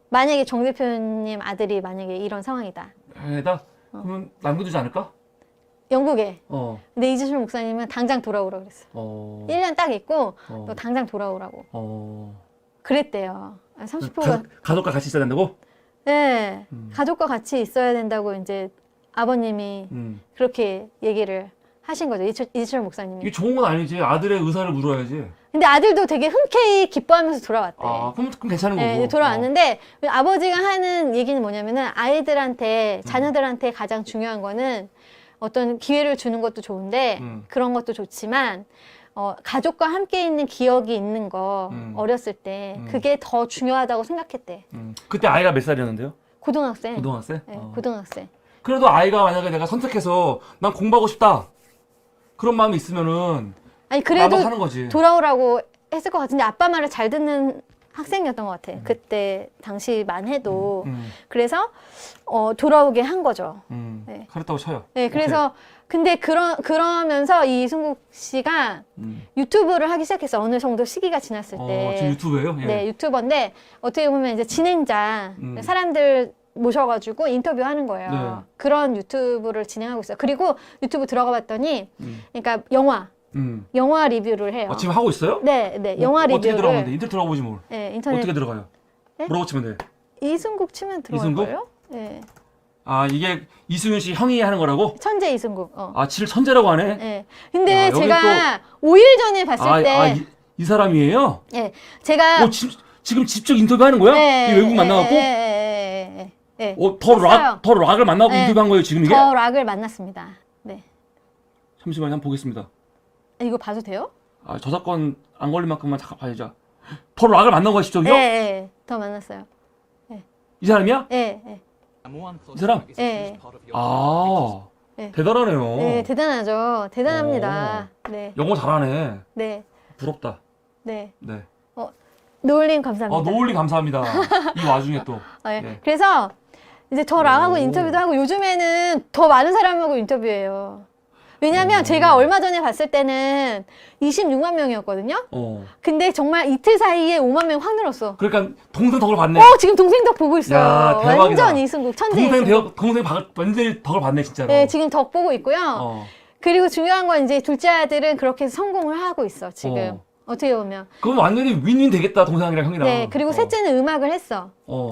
만약에 정 대표님 아들이 만약에 이런 상황이다. 에다 그러면 남겨두지 않을까? 영국에. 어. 근데 이지철 목사님은 당장 돌아오라고 그랬어. 1년 딱 있고 너 당장 돌아오라고. 그랬대요. 30호가. 가족과 같이 있어야 된다고? 네. 가족과 같이 있어야 된다고 이제 아버님이 그렇게 얘기를 하신 거죠. 이지철 목사님이. 이게 좋은 건 아니지. 아들의 의사를 물어야지. 근데 아들도 되게 흔쾌히 기뻐하면서 돌아왔대. 그럼 괜찮은 거고. 네, 돌아왔는데 아버지가 하는 얘기는 뭐냐면은 아이들한테 자녀들한테 가장 중요한 거는 어떤 기회를 주는 것도 좋은데 그런 것도 좋지만 가족과 함께 있는 기억이 있는 거 어렸을 때 그게 더 중요하다고 생각했대. 그때 아이가 몇 살이었는데요? 고등학생. 고등학생? 네, 고등학생. 그래도 아이가 만약에 내가 선택해서 난 공부하고 싶다. 그런 마음이 있으면은 아니 그래도 하는 거지. 돌아오라고 했을 것 같은데 아빠 말을 잘 듣는 학생이었던 것 같아. 그때 당시만 해도. 그래서 돌아오게 한 거죠. 네. 그렇다고 쳐요. 네, 그래서 근데 그러면서 이 이승국 씨가 유튜브를 하기 시작했어. 어느 정도 시기가 지났을 때. 지금 유튜브예요? 예. 네, 유튜버인데 어떻게 보면 이제 진행자 사람들 모셔가지고 인터뷰하는 거예요. 네. 그런 유튜브를 진행하고 있어요. 그리고 유튜브 들어가 봤더니, 그러니까 영화 리뷰를 해요. 지금 하고 있어요? 네, 네, 영화 리뷰를. 어떻게 들어가면 돼? 인터넷 들어가보지 뭘. 네, 인터넷. 어떻게 들어가요? 네? 뭐라고 치면 돼? 이승국 치면 들어갈 이승국? 거예요? 네. 이게 이승윤 씨 형이 하는 거라고? 천재 이승국. 지를 천재라고 하네? 네. 근데 여기 제가 5일 전에 봤을 때. 이 사람이에요? 네. 제가. 지금 직접 인터뷰 하는 거야? 네, 이 외국 만나갖고? 네. 더 락을 만나고 인터뷰한 거예요, 지금 이게? 더 락을 만났습니다. 네. 잠시만요, 한번 보겠습니다. 이거 봐도 돼요? 저작권 안 걸릴 만큼만 잠깐 봐야죠. 더 락을 만난 거야, 직접요? 네, 더 만났어요. 이 사람이야? 네. 이 사람? 네. 네. 대단하네요. 네, 대단하죠. 대단합니다. 네. 영어 잘하네. 네. 부럽다. 네. 네. 노을님 감사합니다. 노을님 감사합니다. 이 와중에 또. 네. 네. 그래서 이제 더 락하고 인터뷰도 하고 요즘에는 더 많은 사람하고 인터뷰해요. 왜냐면 제가 얼마 전에 봤을 때는 26만 명이었거든요. 근데 정말 이틀 사이에 5만 명 확 늘었어. 그러니까 동생 덕을 봤네. 지금 동생 덕 보고 있어요. 야, 대박이다. 완전 이승국, 천재 이승국. 동생 완전히 덕을 봤네, 진짜로. 네, 지금 덕 보고 있고요. 그리고 중요한 건 이제 둘째 아들은 그렇게 해서 성공을 하고 있어, 지금. 어떻게 보면. 그럼 완전히 윈윈 되겠다, 동생이랑 형이랑. 네, 그리고 셋째는 음악을 했어.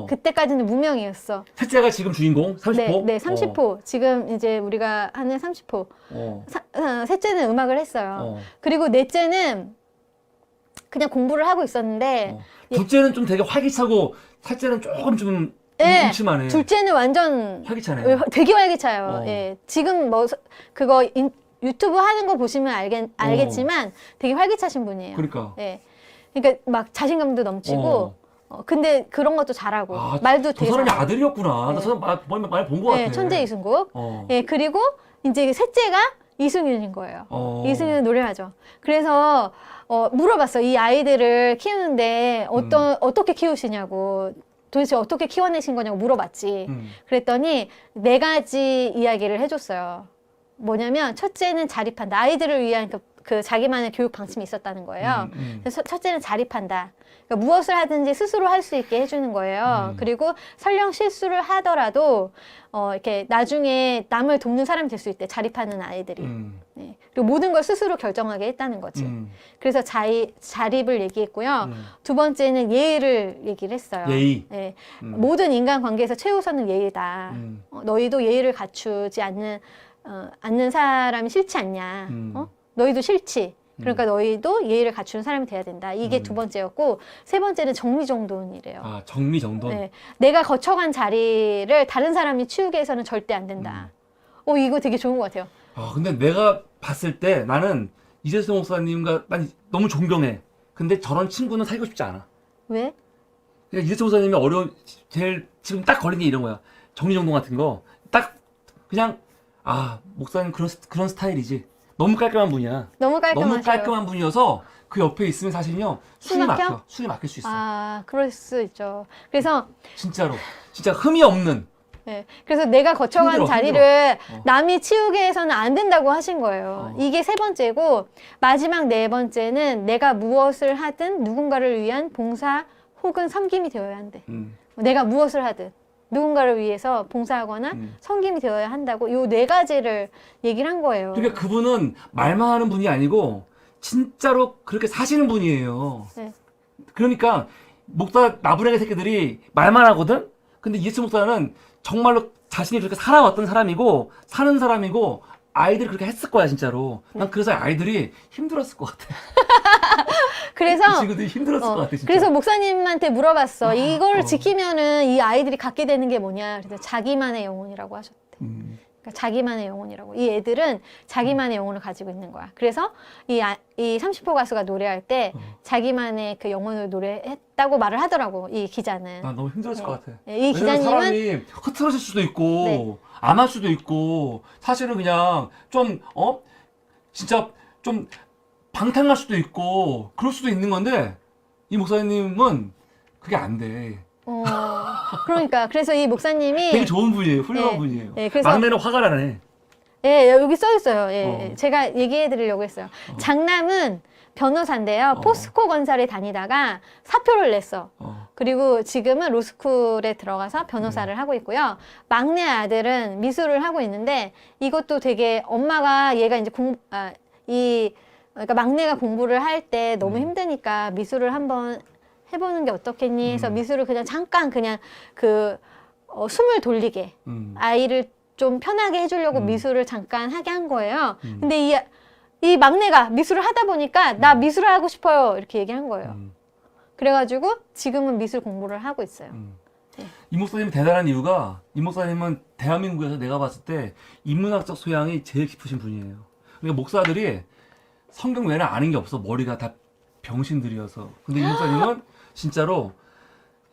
그때까지는 무명이었어. 셋째가 지금 주인공? 30호? 네, 30호. 지금 이제 우리가 하는 30호. 셋째는 음악을 했어요. 그리고 넷째는 그냥 공부를 하고 있었는데. 둘째는 좀 되게 활기차고, 셋째는 조금 좀 음침하네. 둘째는 완전 활기차네. 되게 활기차요. 예. 지금 그거 유튜브 하는 거 보시면 알겠지만 되게 활기차신 분이에요. 그러니까. 예. 그러니까 막 자신감도 넘치고. 근데 그런 것도 잘하고 말도 되게 저 사람이 잘하고. 아들이었구나. 네. 나 저 사람 많이 본 것 같아. 네, 천재 이승국. 예, 그리고 이제 셋째가 이승윤인 거예요. 이승윤은 노래하죠. 그래서 물어봤어. 이 아이들을 키우는데 어떻게 키우시냐고. 도대체 어떻게 키워내신 거냐고 물어봤지. 그랬더니 4가지 이야기를 해줬어요. 뭐냐면 첫째는 자립한다. 아이들을 위한 그 자기만의 교육 방침이 있었다는 거예요. 그래서 첫째는 자립한다. 그러니까 무엇을 하든지 스스로 할 수 있게 해주는 거예요. 그리고 설령 실수를 하더라도 이렇게 나중에 남을 돕는 사람이 될 수 있대. 자립하는 아이들이. 네. 그리고 모든 걸 스스로 결정하게 했다는 거지. 그래서 자립을 얘기했고요. 두 번째는 예의를 얘기를 했어요. 예의. 네. 모든 인간 관계에서 최우선은 예의다. 너희도 예의를 갖추지 않는 사람이 싫지 않냐. 너희도 싫지. 그러니까 너희도 예의를 갖추는 사람이 돼야 된다. 이게 두 번째였고, 세 번째는 정리정돈이래요. 아, 정리정돈. 네. 내가 거쳐간 자리를 다른 사람이 치우게 해서는 절대 안 된다. 이거 되게 좋은 것 같아요. 아, 근데 내가 봤을 때 나는 이재성 목사님과 난 너무 존경해. 근데 저런 친구는 사귀고 싶지 않아. 왜? 그러니까 이재성 목사님이 제일 지금 딱 걸린 게 이런 거야. 정리정돈 같은 거. 딱 그냥 목사님 그런 스타일이지. 너무 깔끔한 분이야. 너무 깔끔하죠. 너무 깔끔한 분이어서 그 옆에 있으면 사실요 숨 막혀? 술이 막힐 수 있어. 그럴 수 있죠. 그래서 진짜로 진짜 흠이 없는. 네. 그래서 내가 거쳐간 힘들어, 자리를 남이 치우게 해서는 안 된다고 하신 거예요. 이게 세 번째고, 마지막 네 번째는 내가 무엇을 하든 누군가를 위한 봉사 혹은 섬김이 되어야 한대. 내가 무엇을 하든 누군가를 위해서 봉사하거나 섬김이 되어야 한다고 요 네 가지를 얘기를 한 거예요. 그러니까 그분은 말만 하는 분이 아니고 진짜로 그렇게 사시는 분이에요. 네. 그러니까 목사 나부랭이 새끼들이 말만 하거든. 근데 이예수 목사는 정말로 자신이 그렇게 살아왔던 사람이고 사는 사람이고 아이들이 그렇게 했을 거야 진짜로. 난 그래서 아이들이 힘들었을 것 같아. 그래서 그 친구들이 힘들었을 것 같아 진짜. 그래서 목사님한테 물어봤어. 이걸 지키면은 이 아이들이 갖게 되는 게 뭐냐. 그래서 자기만의 영혼이라고 하셨대. 그러니까 자기만의 영혼이라고. 이 애들은 자기만의 영혼을 가지고 있는 거야. 그래서 이 30호 가수가 노래할 때 자기만의 그 영혼을 노래했다고 말을 하더라고. 이 기자는. 난 너무 힘들었을 것 같아. 이 왜냐면 기자님은 사람이 흐트러질 수도 있고 네. 안 할 수도 있고 사실은 그냥 좀 진짜 좀 방탕할 수도 있고 그럴 수도 있는 건데 이 목사님은 그게 안 돼. 그러니까 그래서 이 목사님이 되게 좋은 분이에요. 훌륭한 네. 분이에요. 네, 그래서 막내는 화가 나네. 예, 여기 써 있어요. 예, 제가 얘기해 드리려고 했어요. 장남은 변호사인데요. 포스코 건설에 다니다가 사표를 냈어. 그리고 지금은 로스쿨에 들어가서 변호사를 하고 있고요. 막내 아들은 미술을 하고 있는데 이것도 되게 엄마가 얘가 이제 그러니까 막내가 공부를 할 때 너무 힘드니까 미술을 한번 해보는 게 어떻겠니 해서 미술을 그냥 잠깐 그냥 숨을 돌리게 아이를 좀 편하게 해주려고 미술을 잠깐 하게 한 거예요. 근데 이 막내가 미술을 하다 보니까 나 미술을 하고 싶어요 이렇게 얘기한 거예요. 그래가지고 지금은 미술 공부를 하고 있어요. 이 목사님이 대단한 이유가 이 목사님은 대한민국에서 내가 봤을 때 인문학적 소양이 제일 깊으신 분이에요. 그러니까 목사들이 성경 외에는 아는 게 없어. 머리가 다 병신들이어서. 근데 이 목사님은 진짜로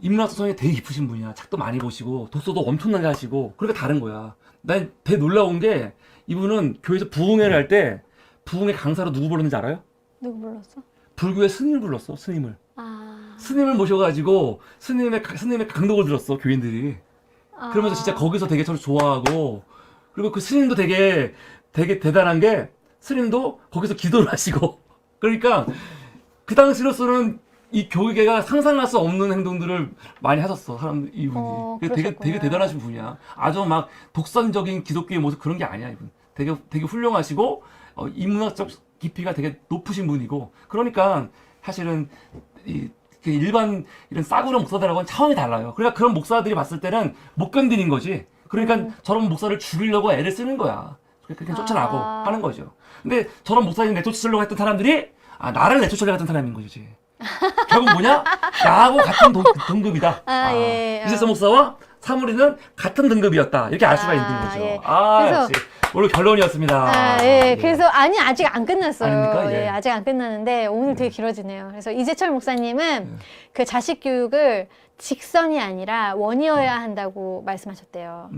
인문학적 소양이 되게 깊으신 분이야. 책도 많이 보시고 독서도 엄청나게 하시고 그러니까 다른 거야. 난 되게 놀라운 게 이분은 교회에서 부흥회를 할 때 부흥회 강사로 누구 불렀는지 알아요? 누구 불렀어? 불교의 스님을 불렀어. 스님을. 아, 스님을 모셔가지고 스님의 강독을 들었어. 교인들이. 그러면서 진짜 거기서 되게 저를 좋아하고 그리고 그 스님도 되게 대단한 게 스님도 거기서 기도를 하시고 그러니까 그 당시로서는 이 교계가 상상할 수 없는 행동들을 많이 하셨어 사람 이분이. 되게 대단하신 분이야. 아주 막 독선적인 기독교의 모습 그런 게 아니야 이분. 되게 훌륭하시고 인문학적 깊이가 되게 높으신 분이고 그러니까 사실은 일반 이런 싸구려 목사들하고는 차원이 달라요. 그러니까 그런 목사들이 봤을 때는 못 견디는 거지. 그러니까 저런 목사를 죽이려고 애를 쓰는 거야. 그렇게 쫓아나고 하는 거죠. 근데 저런 목사님 내쫓으려고 했던 사람들이 나를 내쫓으려고 했던 사람인 거지. 결국 뭐냐? 나하고 같은 등급이다. 예. 이재성 목사와 사무리는 같은 등급이었다. 이렇게 알 수가 있는 거죠. 예. 그래서 그래서 오늘 결론이었습니다. 예. 그래서 아직 안 끝났어요. 아닙니까? 예. 아직 안 끝났는데 오늘 되게 길어지네요. 그래서 이재철 목사님은 그 자식 교육을 직선이 아니라 원이어야 한다고 말씀하셨대요.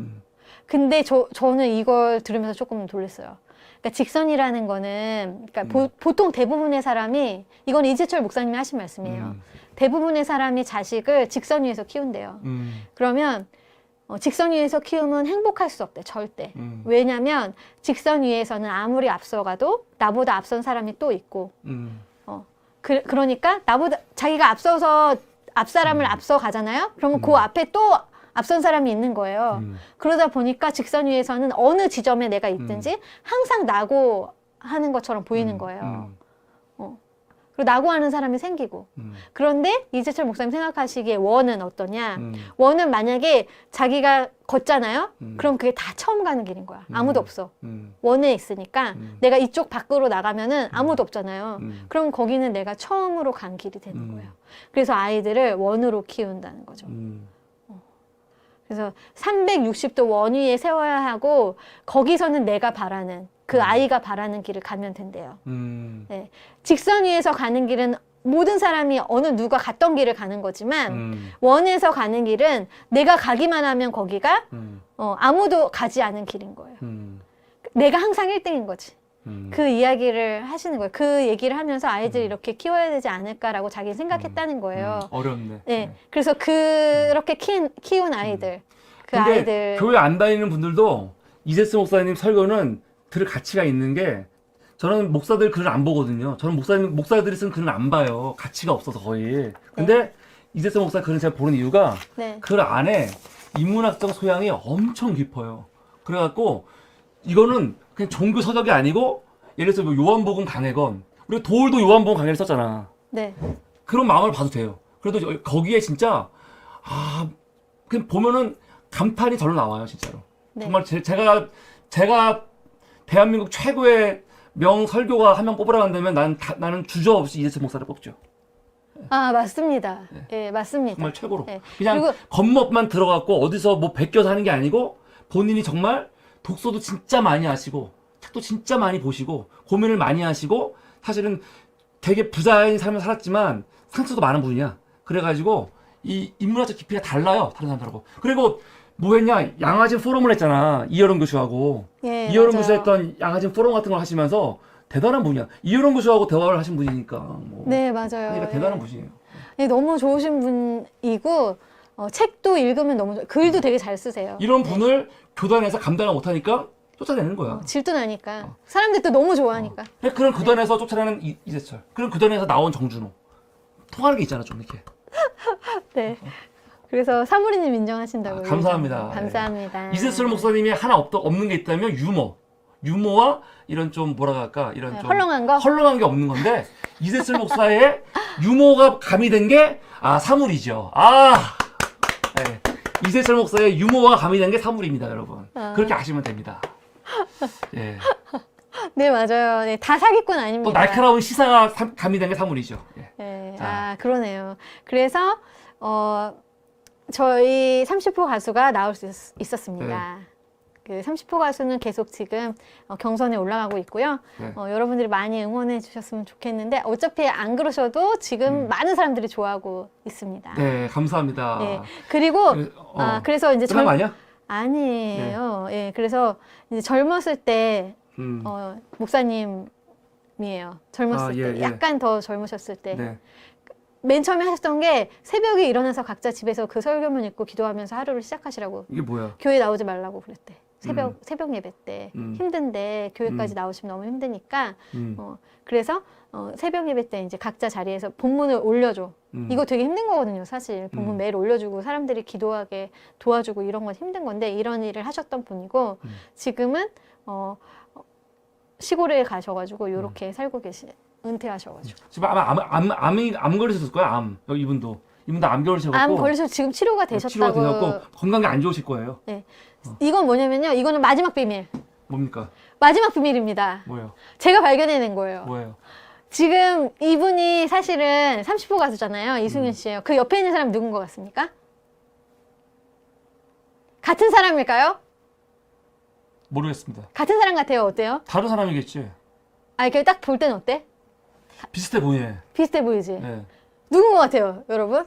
근데 저는 이걸 들으면서 조금 놀랐어요. 그러니까 직선이라는 거는 그러니까 보통 대부분의 사람이 이건 이재철 목사님이 하신 말씀이에요. 대부분의 사람이 자식을 직선 위에서 키운대요. 그러면 직선 위에서 키우면 행복할 수 없대, 절대. 왜냐면 직선 위에서는 아무리 앞서가도 나보다 앞선 사람이 또 있고 그러니까 자기가 앞서서 앞 사람을 앞서 가잖아요. 그러면 그 앞에 또 앞선 사람이 있는 거예요. 그러다 보니까 직선 위에서는 어느 지점에 내가 있든지 항상 나고 하는 것처럼 보이는 거예요. 그리고 낙오하는 사람이 생기고. 그런데 이재철 목사님 생각하시기에 원은 어떠냐? 원은 만약에 자기가 걷잖아요? 그럼 그게 다 처음 가는 길인 거야. 아무도 없어. 원에 있으니까 내가 이쪽 밖으로 나가면은 아무도 없잖아요. 그럼 거기는 내가 처음으로 간 길이 되는 거예요. 그래서 아이들을 원으로 키운다는 거죠. 그래서 360도 원 위에 세워야 하고 거기서는 내가 바라는 그 아이가 바라는 길을 가면 된대요. 네. 직선 위에서 가는 길은 모든 사람이 어느 누가 갔던 길을 가는 거지만 원에서 가는 길은 내가 가기만 하면 거기가 아무도 가지 않은 길인 거예요. 내가 항상 1등인 거지. 그 이야기를 하시는 거예요. 그 얘기를 하면서 아이들이 이렇게 키워야 되지 않을까라고 자기 생각했다는 거예요. 어렵네. 네. 그래서 그렇게 키운 아이들, 그 근데 아이들. 교회 안 다니는 분들도 이세스 목사님 설교는 들을 가치가 있는 게 저는 목사들 글을 안 보거든요. 저는 목사들이 쓴 글은 안 봐요. 가치가 없어서 거의. 근데 이세스 목사 글은 제가 보는 이유가 네. 글 안에 인문학적 소양이 엄청 깊어요. 그래갖고 이거는 그냥 종교 서적이 아니고 예를 들어서 뭐 요한복음 강해건 우리가 도울도 요한복음 강해를 썼잖아. 네. 그런 마음을 봐도 돼요. 그래도 거기에 진짜 그냥 보면은 감탄이 절로 나와요, 진짜로. 네. 정말 제가 대한민국 최고의 명 설교가 한 명 뽑으라 한다면 나는 주저없이 이세철 목사를 뽑죠. 아, 맞습니다. 예, 맞습니다. 정말 최고로. 네. 그냥 그리고 겉멋만 들어갖고 어디서 뭐 베껴서 하는 게 아니고 본인이 정말 독서도 진짜 많이 하시고 책도 진짜 많이 보시고 고민을 많이 하시고 사실은 되게 부자인 삶을 살았지만 상처도 많은 분이야. 그래가지고 이 인문학적 깊이가 달라요. 다른 사람들하고. 그리고 뭐 했냐? 양아진 포럼을 했잖아. 이여론 교수하고. 예, 이여론 맞아요. 교수 했던 양아진 포럼 같은 걸 하시면서 대단한 분이야. 이여론 교수하고 대화를 하신 분이니까. 뭐. 네, 맞아요. 그러니까 예. 대단한 분이에요. 예, 너무 좋으신 분이고 책도 읽으면 너무 글도 되게 잘 쓰세요. 이런 분을 교단에서 감당을 못하니까 쫓아내는 거야. 질투 나니까. 사람들 또 너무 좋아하니까. 그런 교단에서 쫓아내는 이세철. 그런 교단에서 나온 정준호. 통하는 게 있잖아, 좀 이렇게. 네. 그래서 사무리님 인정하신다고요. 감사합니다. 감사합니다. 이세철 목사님이 하나 없는 게 있다면 유머와 이런 좀 뭐라 할까 이런 좀 헐렁한 거? 헐렁한 게 없는 건데 이세철 목사의 유머가 가미된 게 사물이죠. 네. 이세철 목사의 유머가 가미된 게 사물입니다, 여러분. 그렇게 아시면 됩니다. 예. 네, 맞아요. 네, 다 사기꾼 아닙니다. 또 날카로운 시사가 가미된 게 사물이죠. 예. 네, 자. 그러네요. 그래서 저희 30호 가수가 나올 수 있었습니다. 그 30호 가수는 계속 지금 경선에 올라가고 있고요. 네. 여러분들이 많이 응원해 주셨으면 좋겠는데 어차피 안 그러셔도 지금 많은 사람들이 좋아하고 있습니다. 네, 감사합니다. 네. 그리고 그래서 이제 끝난 거 아니야? 아니에요. 예, 그래서 이제 젊었을 때 목사님이에요. 젊었을 때 예. 약간 더 젊으셨을 때. 네. 맨 처음에 하셨던 게 새벽에 일어나서 각자 집에서 그 설교문 읽고 기도하면서 하루를 시작하시라고. 이게 뭐야? 교회 나오지 말라고 그랬대. 새벽 예배 때 힘든데 교회까지 음. 나오시면 너무 힘드니까 그래서 새벽 예배 때 이제 각자 자리에서 본문을 올려줘. 이거 되게 힘든 거거든요, 사실. 본문 매일 올려주고 사람들이 기도하게 도와주고 이런 건 힘든 건데 이런 일을 하셨던 분이고 지금은 시골에 가셔가지고 요렇게 살고 은퇴하셔가지고. 지금 아마 암 걸리셨을 거야, 암. 이분도 암 걸리셔갖고. 암 걸리셔서 지금 치료가 되셨다고. 치료가 되셨고 건강이 안 좋으실 거예요. 네. 이건 뭐냐면요. 이거는 마지막 비밀. 뭡니까? 마지막 비밀입니다. 뭐예요? 제가 발견해낸 거예요. 뭐예요? 지금 이분이 사실은 30호 가수잖아요. 이승윤 씨예요. 그 옆에 있는 사람 누군 것 같습니까? 같은 사람일까요? 모르겠습니다. 같은 사람 같아요. 어때요? 다른 사람이겠지. 이렇게 딱 볼 땐 어때? 비슷해 보이네. 비슷해 보이지? 네. 누군 것 같아요, 여러분?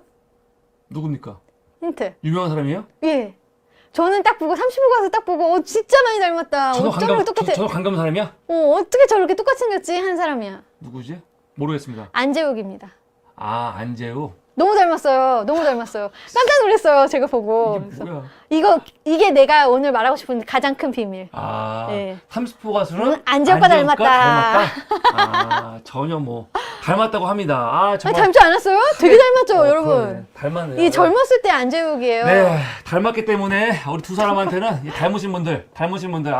누굽니까? 힌트. 유명한 사람이에요? 예. 저는 딱 보고 30호 가수 딱 보고 진짜 많이 닮았다. 어쩜 저렇게 똑같아. 저도 반감 사람이야? 어떻게 저렇게 똑같이 생겼지? 한 사람이야. 누구지? 모르겠습니다. 안재욱입니다. 안재우. 너무 닮았어요. 너무 닮았어요. 깜짝 놀랐어요. 제가 보고. 이게 뭐야? 이게 내가 오늘 말하고 싶은 가장 큰 비밀. 네. 30호 가수는 안재욱과 닮았다. 전혀 닮았다고 합니다. 정말. 닮지 않았어요? 되게 닮았죠, 여러분. 그러네. 닮았네요. 이 젊었을 때 안재욱이에요. 네, 닮았기 때문에 우리 두 사람한테는 이 닮으신 분들,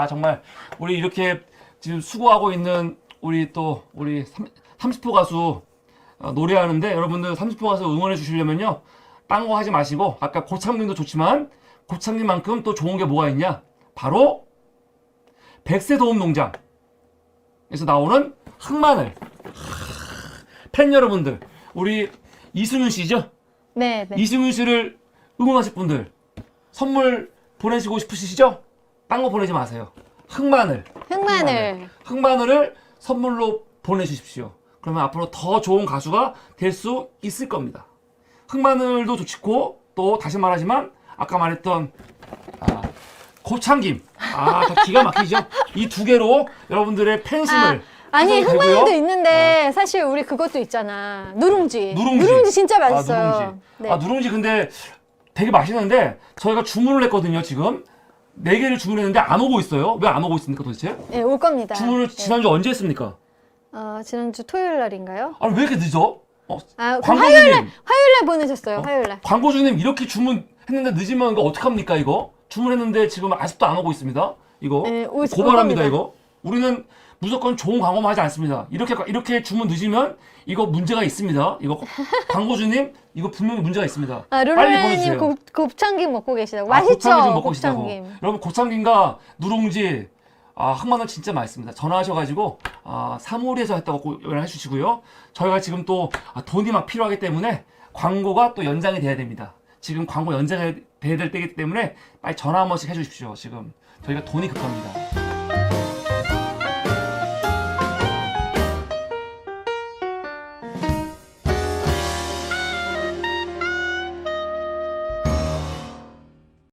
정말 우리 이렇게 지금 수고하고 있는 우리 30호 가수 노래하는데 여러분들 30분 가서 응원해 주시려면요. 딴 거 하지 마시고 아까 고참김도 좋지만 고참김만큼 또 좋은 게 뭐가 있냐? 바로 백세도움농장에서 나오는 흑마늘. 팬 여러분들, 우리 이승윤 씨죠? 네, 네. 이승윤 씨를 응원하실 분들 선물 보내시고 싶으시죠? 딴 거 보내지 마세요. 흑마늘. 흑마늘을 선물로 보내주십시오. 그러면 앞으로 더 좋은 가수가 될 수 있을 겁니다. 흑마늘도 좋고 또 다시 말하지만 아까 말했던 고참김. 다 기가 막히죠? 이 두 개로 여러분들의 팬심을 아니 하셔도 흑마늘도 되고요. 있는데 사실 우리 그것도 있잖아. 누룽지. 누룽지. 진짜 맛있어요. 누룽지. 네. 누룽지 근데 되게 맛있는데 저희가 주문을 했거든요, 지금. 4개를 주문했는데 안 오고 있어요. 왜 안 오고 있습니까, 도대체? 네, 올 겁니다. 주문을 네. 지난주 언제 했습니까? 지난주 토요일 날인가요? 아니, 왜 이렇게 늦어? 그럼 광고주님. 화요일 날 보내셨어요. 화요일 날. 광고주님 이렇게 주문했는데 늦으면 이거 어떡합니까, 이거? 주문했는데 지금 아직도 안 오고 있습니다. 이거 네, 올 고발합니다, 겁니다. 이거. 우리는 무조건 좋은 광고만 하지 않습니다. 이렇게 주문 늦으면 이거 문제가 있습니다. 이거 광고주님 이거 분명히 문제가 있습니다. 빨리 룰루라님 보내주세요. 곱창김 먹고 계시다고. 맛있죠? 고참김 좀 먹고 계시다고. 곱창김. 여러분 고참김과 누룽지 흑마늘 진짜 맛있습니다. 전화하셔가지고 사무리에서 했다고 연락해 주시고요. 저희가 지금 또 돈이 막 필요하기 때문에 광고가 또 연장이 돼야 됩니다. 지금 광고 연장이 돼야 될 때이기 때문에 빨리 전화 한 번씩 해주십시오. 지금 저희가 돈이 급합니다.